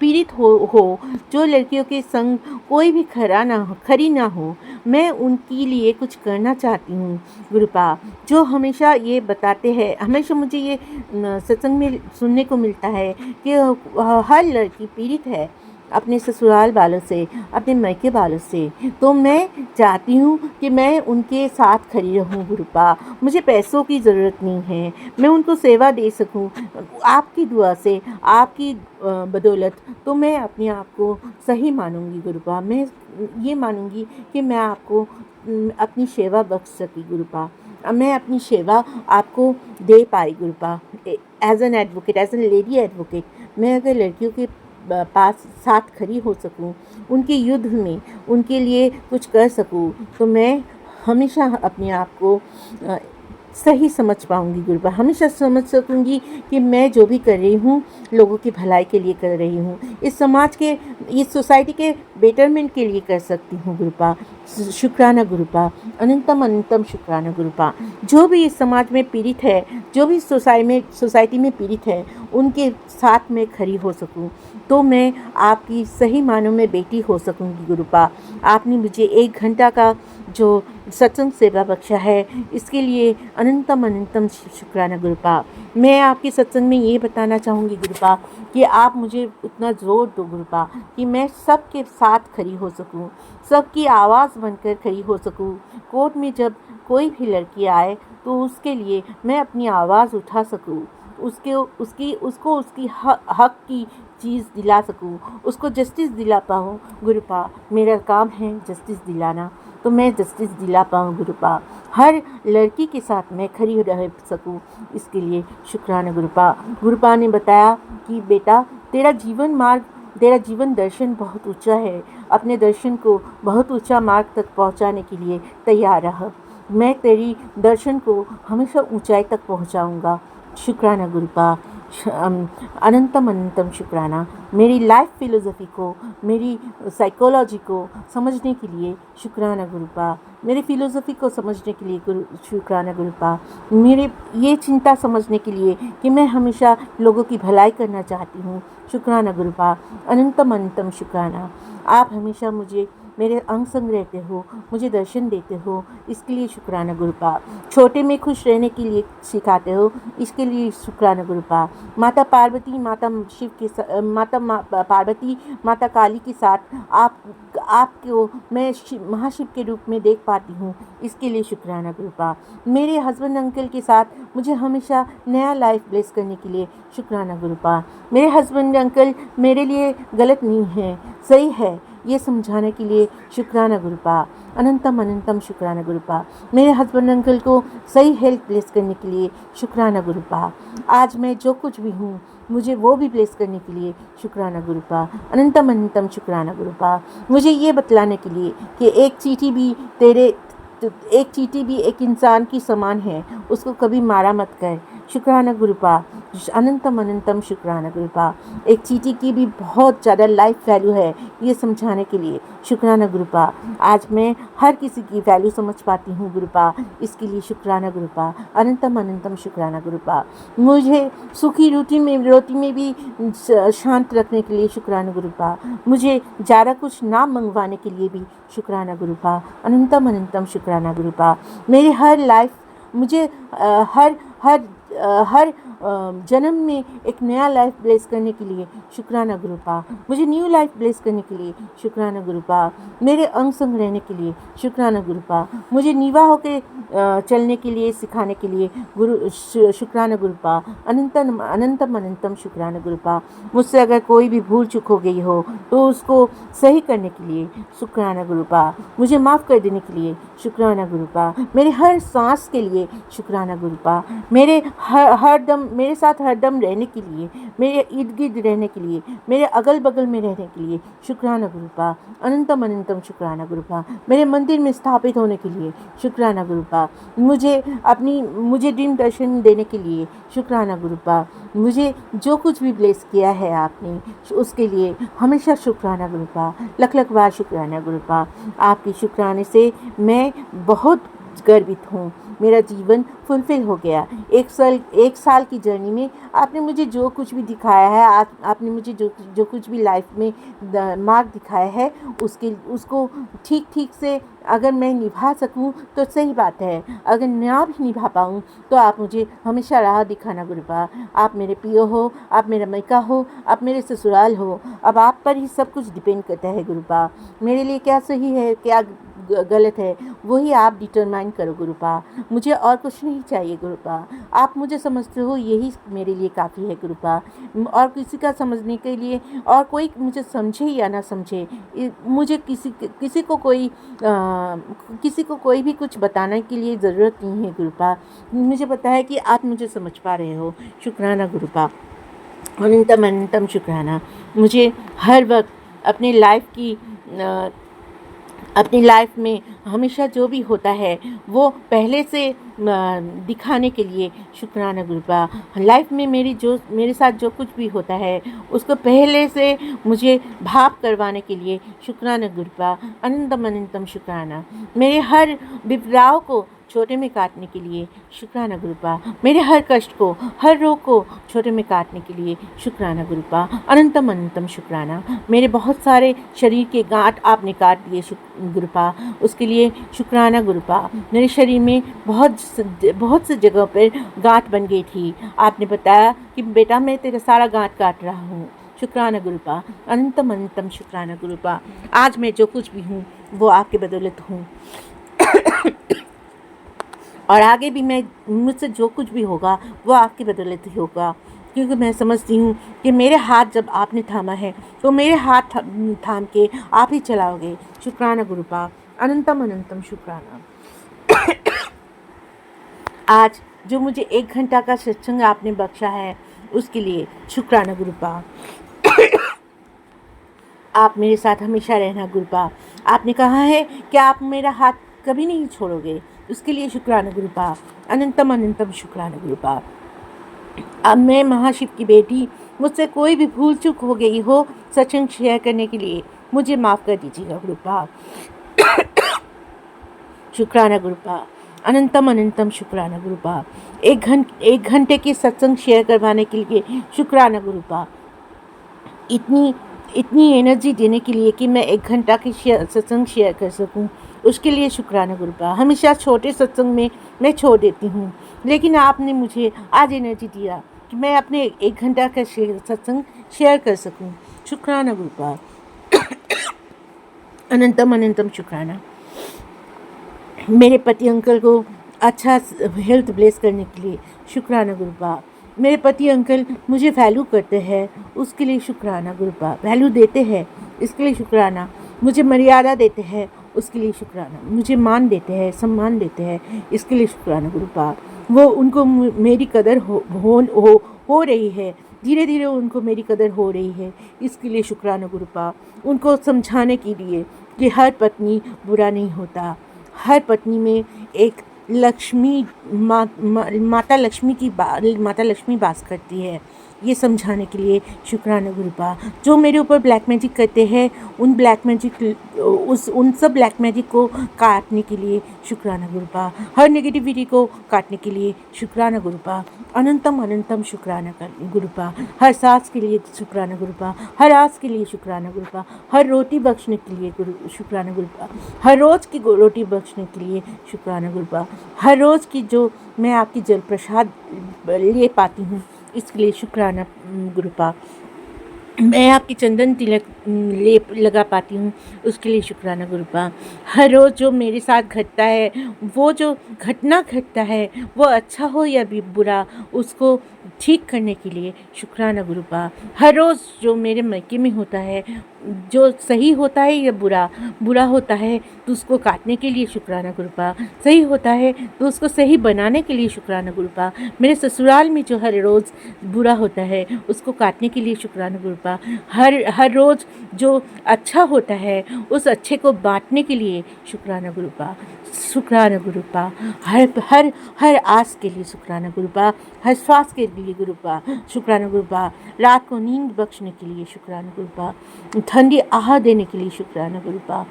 S2: पीड़ित हो, जो लड़कियों के संग कोई भी खरी ना हो, मैं उनके लिए कुछ करना चाहती हूँ गुरुपा। जो हमेशा ये बताते हैं, हमेशा मुझे ये सत्संग में सुनने को मिलता है कि हर लड़की पीड़ित है अपने ससुराल वालों से, अपने मायके वालों से। तो मैं चाहती हूँ कि मैं उनके साथ खड़ी रहूँ गुरुपा। मुझे पैसों की ज़रूरत नहीं है, मैं उनको सेवा दे सकूँ आपकी दुआ से, आपकी बदौलत। तो मैं अपने आप को सही मानूंगी गुरुपा। मैं ये मानूंगी कि मैं आपको अपनी सेवा बख्श सकी गुरुपा। मैं अपनी सेवा आपको दे पाई गुरुपा। As an advocate, as an lady advocate, मैं अगर लड़कियों के पास साथ खड़ी हो सकूं, उनके युद्ध में उनके लिए कुछ कर सकूं, तो मैं हमेशा अपने आप को सही समझ पाऊंगी गुरुपा। हमेशा समझ सकूंगी कि मैं जो भी कर रही हूँ लोगों की भलाई के लिए कर रही हूँ। इस समाज के इस सोसाइटी के बेटरमेंट के लिए कर सकती हूँ गुरुपा। शुक्राना गुरुपा, अनंतम अनंतम शुक्राना गुरुपा। जो भी इस समाज में पीड़ित है, जो भी सोसाइटी में पीड़ित है, उनके साथ में खड़ी हो सकूं, तो मैं आपकी सही मानों में बेटी हो सकूंगी गुरुपा। आपने मुझे 1 घंटा का जो सत्संग सेवा बख्शा है, इसके लिए अनंतम अनंतम शुक्राना गुरुपा। मैं आपके सत्संग में ये बताना चाहूँगी गुरुपा कि आप मुझे उतना ज़ोर दो गुरुपा कि मैं सबके साथ खड़ी हो सकूं, सबकी आवाज़ बनकर खड़ी हो सकूं। कोर्ट में जब कोई भी लड़की आए तो उसके लिए मैं अपनी आवाज़ उठा सकूं, उसकी हक की चीज़ दिला सकूं, उसको जस्टिस दिला पाऊँ गुरुपा। मेरा काम है जस्टिस दिलाना, तो मैं जस्टिस दिला पाऊँ गुरुपा। हर लड़की के साथ मैं खड़ी रह सकूं, इसके लिए शुक्राना गुरुपा। गुरुपा ने बताया कि बेटा, तेरा जीवन दर्शन बहुत ऊंचा है। अपने दर्शन को बहुत ऊंचा मार्ग तक पहुंचाने के लिए तैयार रह। मैं तेरी दर्शन को हमेशा ऊंचाई तक पहुंचाऊंगा। शुक्राना गुरुपा। अनंतम अनंतम शुक्राना। मेरी लाइफ फिलोसफी को, मेरी साइकोलॉजी को समझने के लिए शुक्राना गुरुपा। मेरी फिलोसफी को समझने के लिए शुक्राना गुरुपा। मेरे ये चिंता समझने के लिए कि मैं हमेशा लोगों की भलाई करना चाहती हूँ, शुक्राना गुरुपा। अनंतम अनंतम शुक्राना। आप हमेशा मुझे मेरे अंग संग रहते हो, मुझे दर्शन देते हो, इसके लिए शुक्राना गुरुपा। छोटे में खुश रहने के लिए सिखाते हो, इसके लिए शुक्राना गुरुपा। माता पार्वती, माता काली के साथ आपको मैं महाशिव के रूप में देख पाती हूँ, इसके लिए शुक्राना गुरुपा। मेरे हस्बैंड अंकल के साथ मुझे हमेशा नया लाइफ ब्लेस करने के लिए शुक्राना गुरुपा। मेरे हस्बैंड अंकल मेरे लिए गलत नहीं है, सही है, ये समझाने के लिए शुक्राना गुरुपा। अनंतम अनंतम शुक्राना गुरुपा। मेरे हस्बैंड अंकल को सही हेल्थ ब्लेस करने के लिए शुक्राना गुरुपा। आज मैं जो कुछ भी हूँ, मुझे वो भी ब्लेस करने के लिए शुक्राना गुरुपा। अनंतम अनंतम शुक्राना गुरुपा। मुझे ये बतलाने के लिए कि एक चींटी भी एक इंसान की समान है, उसको कभी मारा मत कर, शुक्राना गुरुपा। अनंतम अनंतम शुक्राना गुरुपा। एक चींटी की भी बहुत ज़्यादा लाइफ वैल्यू है, ये समझाने के लिए शुक्राना गुरुपा। आज मैं हर किसी की वैल्यू समझ पाती हूँ गुरुपा, इसके लिए शुक्राना गुरुपा। अनंतम अनंतम शुक्राना गुरुपा। मुझे सुखी रोटी में भी शांत रखने के लिए शुक्राना गुरुपा। मुझे ज़्यादा कुछ ना मंगवाने के लिए भी शुक्राना गुरुपा। अनंतम अनंतम शुक्राना गुरुपा। मेरी हर लाइफ मुझे हर जन्म में एक नया लाइफ ब्लेस करने के लिए शुक्राना गुरुपा। मुझे न्यू लाइफ ब्लेस करने के लिए शुक्राना गुरुपा। मेरे अंग संग रहने के लिए शुक्राना गुरुपा। मुझे नीवा होकर चलने के लिए सिखाने के लिए शुक्राना गुरुपा। अनंतम अनंतम अनंतम शुक्राना गुरुपा। मुझसे अगर कोई भी भूल चूक हो गई हो तो उसको सही करने के लिए शुक्राना गुरुपा। मुझे माफ़ कर देने के लिए शुक्राना गुरुपा। मेरे हर सांस के लिए शुक्राना गुरुपा। मेरे साथ हरदम रहने के लिए, मेरे इर्द गिर्द रहने के लिए, मेरे अगल बगल में रहने के लिए शुक्राना गुरुपा। अनंतम अनंतम शुक्राना गुरुपा। मेरे मंदिर में स्थापित होने के लिए शुक्राना गुरुपा। मुझे ड्रीम दर्शन देने के लिए शुक्राना गुरुपा। मुझे जो कुछ भी ब्लेस किया है आपने, उसके लिए हमेशा शुक्राना गुरुपा। लख लख बार शुक्राना गुरुपा। आपके शुक्राने से मैं बहुत गर्वित हूँ। मेरा जीवन फुलफिल हो गया। एक साल की जर्नी में आपने मुझे जो कुछ भी दिखाया है, आपने मुझे जो कुछ भी लाइफ में मार्ग दिखाया है, उसको ठीक से अगर मैं निभा सकूं तो सही बात है। अगर ना भी निभा पाऊं तो आप मुझे हमेशा राह दिखाना गुरुपा। आप मेरे पियो हो, आप मेरा मैका हो, आप मेरे ससुराल हो। अब आप पर ही सब कुछ डिपेंड करता है गुरुपा। मेरे लिए क्या सही है, क्या गलत है, वही आप डिटरमाइन करो गुरुपा। मुझे और कुछ नहीं चाहिए गुरुपा। आप मुझे समझते हो, यही मेरे लिए काफ़ी है गुरुपा। और किसी का समझने के लिए, और कोई मुझे समझे या ना समझे, मुझे किसी को कोई भी कुछ बताने के लिए ज़रूरत नहीं है गुरुपा। मुझे पता है कि आप मुझे समझ पा रहे हो। शुक्राना गुरुपा। अनंतम अनंतम शुक्राना। मुझे हर वक्त अपनी लाइफ की अपनी लाइफ में हमेशा जो भी होता है वो पहले से दिखाने के लिए शुक्राना गुरुपा। लाइफ में मेरे साथ जो कुछ भी होता है उसको पहले से मुझे भाप करवाने के लिए शुक्राना गुरुपा। अनंतम अनंतम शुक्राना। मेरे हर विपदाओं को छोटे में काटने के लिए शुक्राना गुरुपा। मेरे हर कष्ट को, हर रोग को छोटे में काटने के लिए शुक्राना गुरुपा। अनंतम अनंतम शुक्राना। मेरे बहुत सारे शरीर के गांठ आपने काट दिए गुरुपा, उसके लिए शुक्राना गुरुपा। मेरे शरीर में बहुत से जगहों पर गांठ बन गई थी, आपने बताया कि बेटा मैं तेरा सारा गांठ काट रहा हूँ। शुक्राना गुरुपा। अनंतम अनंतम शुक्राना गुरुपा। आज मैं जो कुछ भी हूँ वो आपके बदौलत हूँ और आगे भी मैं मुझसे जो कुछ भी होगा वो आपकी बदौलत ही होगा, क्योंकि मैं समझती हूँ कि मेरे हाथ जब आपने थामा है तो मेरे हाथ थाम के आप ही चलाओगे। शुक्राना गुरुपा। अनंतम अनंतम शुक्राना। आज जो मुझे 1 घंटा का सत्संग आपने बख्शा है उसके लिए शुक्राना गुरुपा। आप मेरे साथ हमेशा रहना गुरुपा। आपने कहा है कि आप मेरा हाथ कभी नहीं छोड़ोगे, उसके लिए शुक्राना गुरुपा। अनंतम अनंतम शुक्राना गुरुपा। अब मैं महाशिव की बेटी, मुझसे कोई भी भूल चूक हो गई हो सत्संग शेयर करने के लिए मुझे माफ़ कर दीजिएगा गुरुपा। शुक्राना गुरुपा। अनंतम अनंतम शुक्राना गुरुपा। 1 घंटे के सत्संग शेयर करवाने के लिए शुक्राना गुरुपा। इतनी एनर्जी देने के लिए कि मैं 1 घंटा की सत्संग शेयर कर सकूं, उसके लिए शुक्राना गुरुपा। हमेशा छोटे सत्संग में मैं छोड़ देती हूँ, लेकिन आपने मुझे आज एनर्जी दिया कि मैं अपने 1 घंटा का सत्संग शेयर कर सकूं। शुक्राना गुरुपा। अनंतम अनंतम शुक्राना। मेरे पति अंकल को अच्छा हेल्थ ब्लेस करने के लिए शुक्राना गुरुपा। मेरे पति अंकल मुझे वैल्यू करते हैं, उसके लिए शुक्राना गुरुपा। वैल्यू देते हैं, इसके लिए शुक्राना। मुझे मर्यादा देते हैं, उसके लिए शुक्राना। मुझे मान देते हैं, सम्मान देते हैं, इसके लिए शुक्राना गुरुपा। वो उनको मेरी कदर हो रही है, धीरे धीरे उनको मेरी कदर हो रही है, इसके लिए शुक्राना गुरुपा। उनको समझाने के लिए कि हर पत्नी बुरा नहीं होता, हर पत्नी में एक लक्ष्मी माता लक्ष्मी वास करती है, ये समझाने के लिए शुक्राना गुरुपा। जो मेरे ऊपर ब्लैक मैजिक करते हैं उन सब ब्लैक मैजिक को काटने के लिए शुक्राना गुरुपा। हर नेगेटिविटी को काटने के लिए शुक्राना गुरुपा। अनंतम अनंतम शुक्राना गुरुपा। हर सांस के लिए शुक्राना गुरुपा। हर आस के लिए शुक्राना गुरुपा। हर रोटी बख्शने के लिए शुक्राना गुरुपा। हर रोज़ की रोटी बख्शने के लिए शुक्राना गुरुपा। हर रोज़ की जो मैं आपकी जल प्रसाद ले पाती हूँ इसके लिए शुक्राना गुरुपा। मैं आपकी चंदन तिलक लेप लगा पाती हूँ उसके लिए शुक्राना गुरुपा। हर रोज़ जो मेरे साथ घटता है, वो जो घटना घटता है वो अच्छा हो या भी बुरा, उसको ठीक करने के लिए शुक्राना गुरुपा। हर रोज़ जो मेरे मायके में होता है, जो सही होता है या बुरा होता है तो उसको काटने के लिए शुक्राना गुरुपा। सही होता है तो उसको सही बनाने के लिए शुक्राना गुरुपा। मेरे ससुराल में जो हर रोज़ बुरा होता है उसको काटने के लिए शुक्राना गुरुपा। हर रोज़ जो अच्छा होता है उस अच्छे को बांटने के लिए शुक्राना गुरुपा। शुक्राना गुरुपा। हर आस के लिए शुक्राना गुरुपा। हर श्वास के लिए गुरुपा शुक्राना गुरुपा। रात को नींद बख्शने के लिए शुक्राना गुरुपा। ठंडी आहार देने के लिए शुक्राना गुरुपा।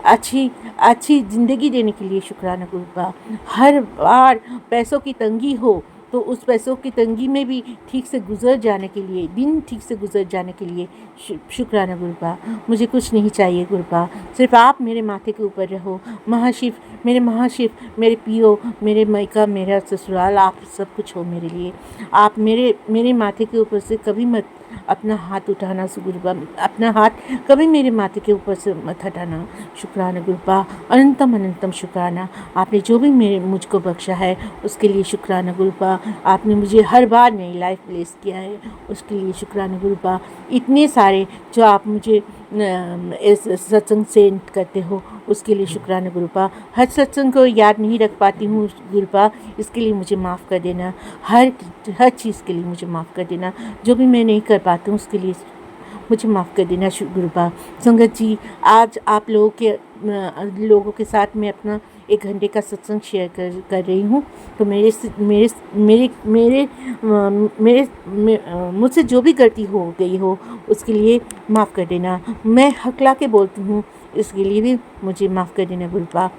S2: अच्छी ज़िंदगी देने के लिए शुक्राना गुरुपा। हर बार पैसों की तंगी हो तो उस पैसों की तंगी में भी ठीक से गुजर जाने के लिए, दिन ठीक से गुजर जाने के लिए शुक्राना गुरुपा। मुझे कुछ नहीं चाहिए गुरुपा, सिर्फ आप मेरे माथे के ऊपर रहो। महाशिव, मेरे पियो, मेरे मायका, मेरा ससुराल, आप सब कुछ हो मेरे लिए। आप मेरे माथे के ऊपर से कभी मत अपना हाथ उठाना गुरुपा। अपना हाथ कभी मेरे माथे के ऊपर से मत हटाना। शुक्राना गुरुपा। अनंतम अनंतम शुक्राना। आपने जो भी मुझको बख्शा है उसके लिए शुक्राना गुरुपा। आपने मुझे हर बार नई लाइफ ब्लेस किया है उसके लिए शुक्राना गुरुपा। इतने सारे जो आप मुझे इस सत्संग सेंड करते हो उसके लिए शुक्राना गुरुपा। हर सत्संग को याद नहीं रख पाती हूँ गुरुपा, इसके लिए मुझे माफ़ कर देना। हर चीज़ के लिए मुझे माफ़ कर देना। जो भी मैं नहीं कर पाती हूँ उसके लिए मुझे माफ़ कर देना गुरुपा। संगत जी, आज आप लोगों के लोगों के साथ मैं अपना 1 घंटे का सत्संग शेयर कर रही हूँ। तो मेरे से मेरे मेरे मेरे मेरे मुझसे जो भी गलती हो गई हो उसके लिए माफ़ कर देना। मैं हकला के बोलती हूँ, इसके लिए भी मुझे माफ़ कर देना गुरुपा।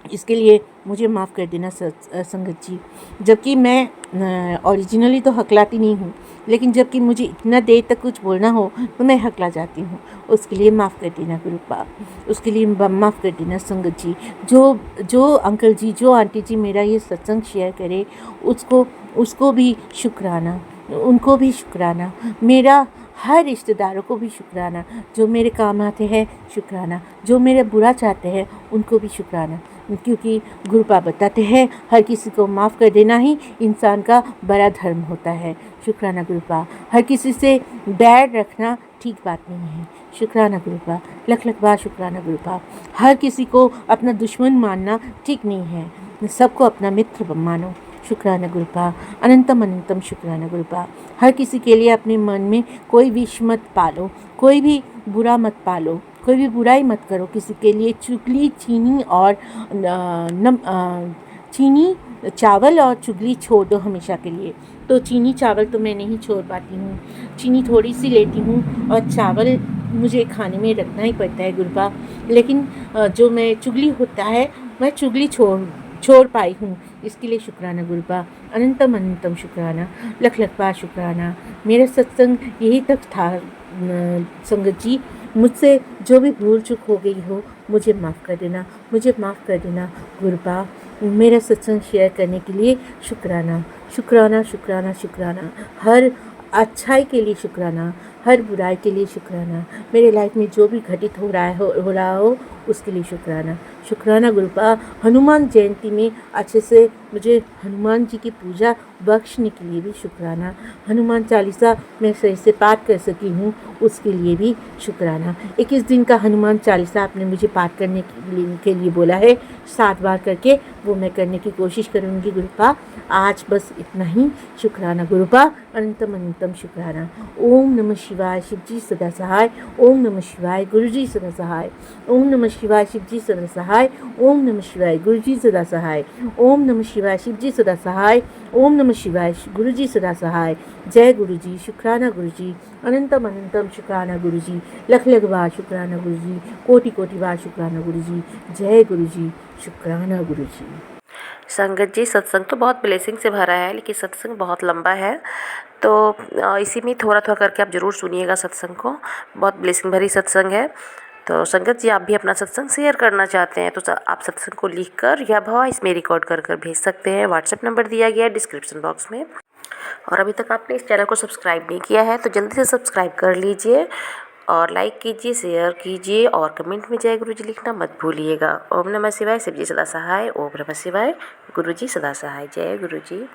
S2: इसके लिए मुझे माफ़ कर देना संगत जी। जबकि मैं ओरिजिनली तो हकलाती नहीं हूँ, लेकिन जबकि मुझे इतना देर तक कुछ बोलना हो तो मैं हकला जाती हूँ। उसके लिए माफ़ कर देना गुरुपा, उसके लिए माफ़ कर देना संगत जी। जो अंकल जी, जो आंटी जी मेरा ये सत्संग शेयर करे उसको भी शुक्राना, उनको भी शुक्राना, मेरा हर रिश्तेदारों को भी शुक्राना, जो मेरे काम आते हैं शुक्राना, जो मेरे बुरा चाहते हैं उनको भी शुक्राना। क्योंकि गुरुपा बताते हैं हर किसी को माफ़ कर देना ही इंसान का बड़ा धर्म होता है। शुक्राना गुरुपा। हर किसी से बैर रखना ठीक बात नहीं है। शुक्राना गुरुपा, लख लख बार शुक्राना गुरुपा। हर किसी को अपना दुश्मन मानना ठीक नहीं है, सबको अपना मित्र मानो। शुक्राना गुरुपा, अनंतम अनंतम शुक्राना गुरुपा। हर किसी के लिए अपने मन में कोई विष मत पालो, कोई भी बुरा मत पालो, कोई भी बुराई मत करो किसी के लिए। चुगली, चीनी और चीनी चावल और चुगली छोड़ दो हमेशा के लिए। तो चीनी चावल तो मैं नहीं छोड़ पाती हूँ, चीनी थोड़ी सी लेती हूँ और चावल मुझे खाने में रखना ही पड़ता है गुरुपा। लेकिन जो मैं चुगली होता है मैं चुगली छोड़ पाई हूँ, इसके लिए शुक्राना गुरुपा। अनंतम अनंतम शुक्राना, लख लख बार शुक्राना। मेरा सत्संग यही तक था संगत जी। मुझसे जो भी भूल चूक हो गई हो मुझे माफ़ कर देना, मुझे माफ़ कर देना गुरुपा। मेरा सत्संग शेयर करने के लिए शुक्राना, शुक्राना, शुक्राना, शुक्राना। हर अच्छाई के लिए शुक्राना, हर बुराई के लिए शुक्राना। मेरे लाइफ में जो भी घटित हो रहा हो उसके लिए शुक्राना, शुक्राना गुरुपा। हनुमान जयंती में अच्छे से मुझे हनुमान जी की पूजा बख्शने के लिए भी शुक्राना। हनुमान चालीसा मैं सही से पाठ कर सकी हूँ उसके लिए भी शुक्राना। 21 दिन का हनुमान चालीसा आपने मुझे पाठ करने के लिए बोला है, 7 बार करके वो मैं करने की कोशिश करूँगी गुरुपा। आज बस इतना ही। शुक्राना गुरुपा, अनंतम अनंतम शुक्राना। ओम नमः शिवाय, शिवजी सदा सहाय। ओम नमः शिवाय, गुरुजी सदा सहाय। ओम नमः शिवाय, शिवजी सदा सहाय। ओम नमः शिवाय, गुरुजी सदा सहाय। ओम नमः शिवाय, शिवजी सदा सहाय। ओम नमः शिवाय, गुरुजी सदा सहाय। जय गुरुजी, शुक्राना गुरुजी, अनंतम अनंतम शुक्राना गुरुजी, लख लख बार शुक्राना गुरुजी, कोटि कोटि बार शुक्राना गुरुजी। जय गुरुजी, शुक्राना गुरुजी।
S1: संगत जी, सत्संग तो बहुत ब्लेसिंग से भरा है, लेकिन सत्संग बहुत लंबा है, तो इसी में थोड़ा थोड़ा करके आप ज़रूर सुनिएगा सत्संग को। बहुत ब्लेसिंग भरी सत्संग है। तो संगत जी, आप भी अपना सत्संग शेयर करना चाहते हैं तो आप सत्संग को लिखकर या वॉइस में रिकॉर्ड कर भेज सकते हैं। व्हाट्सएप नंबर दिया गया है डिस्क्रिप्शन बॉक्स में। और अभी तक आपने इस चैनल को सब्सक्राइब नहीं किया है तो जल्दी से सब्सक्राइब कर लीजिए और लाइक कीजिए, शेयर कीजिए और कमेंट में जय गुरुजी लिखना मत भूलिएगा। ओम नमः शिवाय, शिवजी सदा सहाय। ओम नमः शिवाय, गुरुजी सदा सहाय। जय गुरुजी।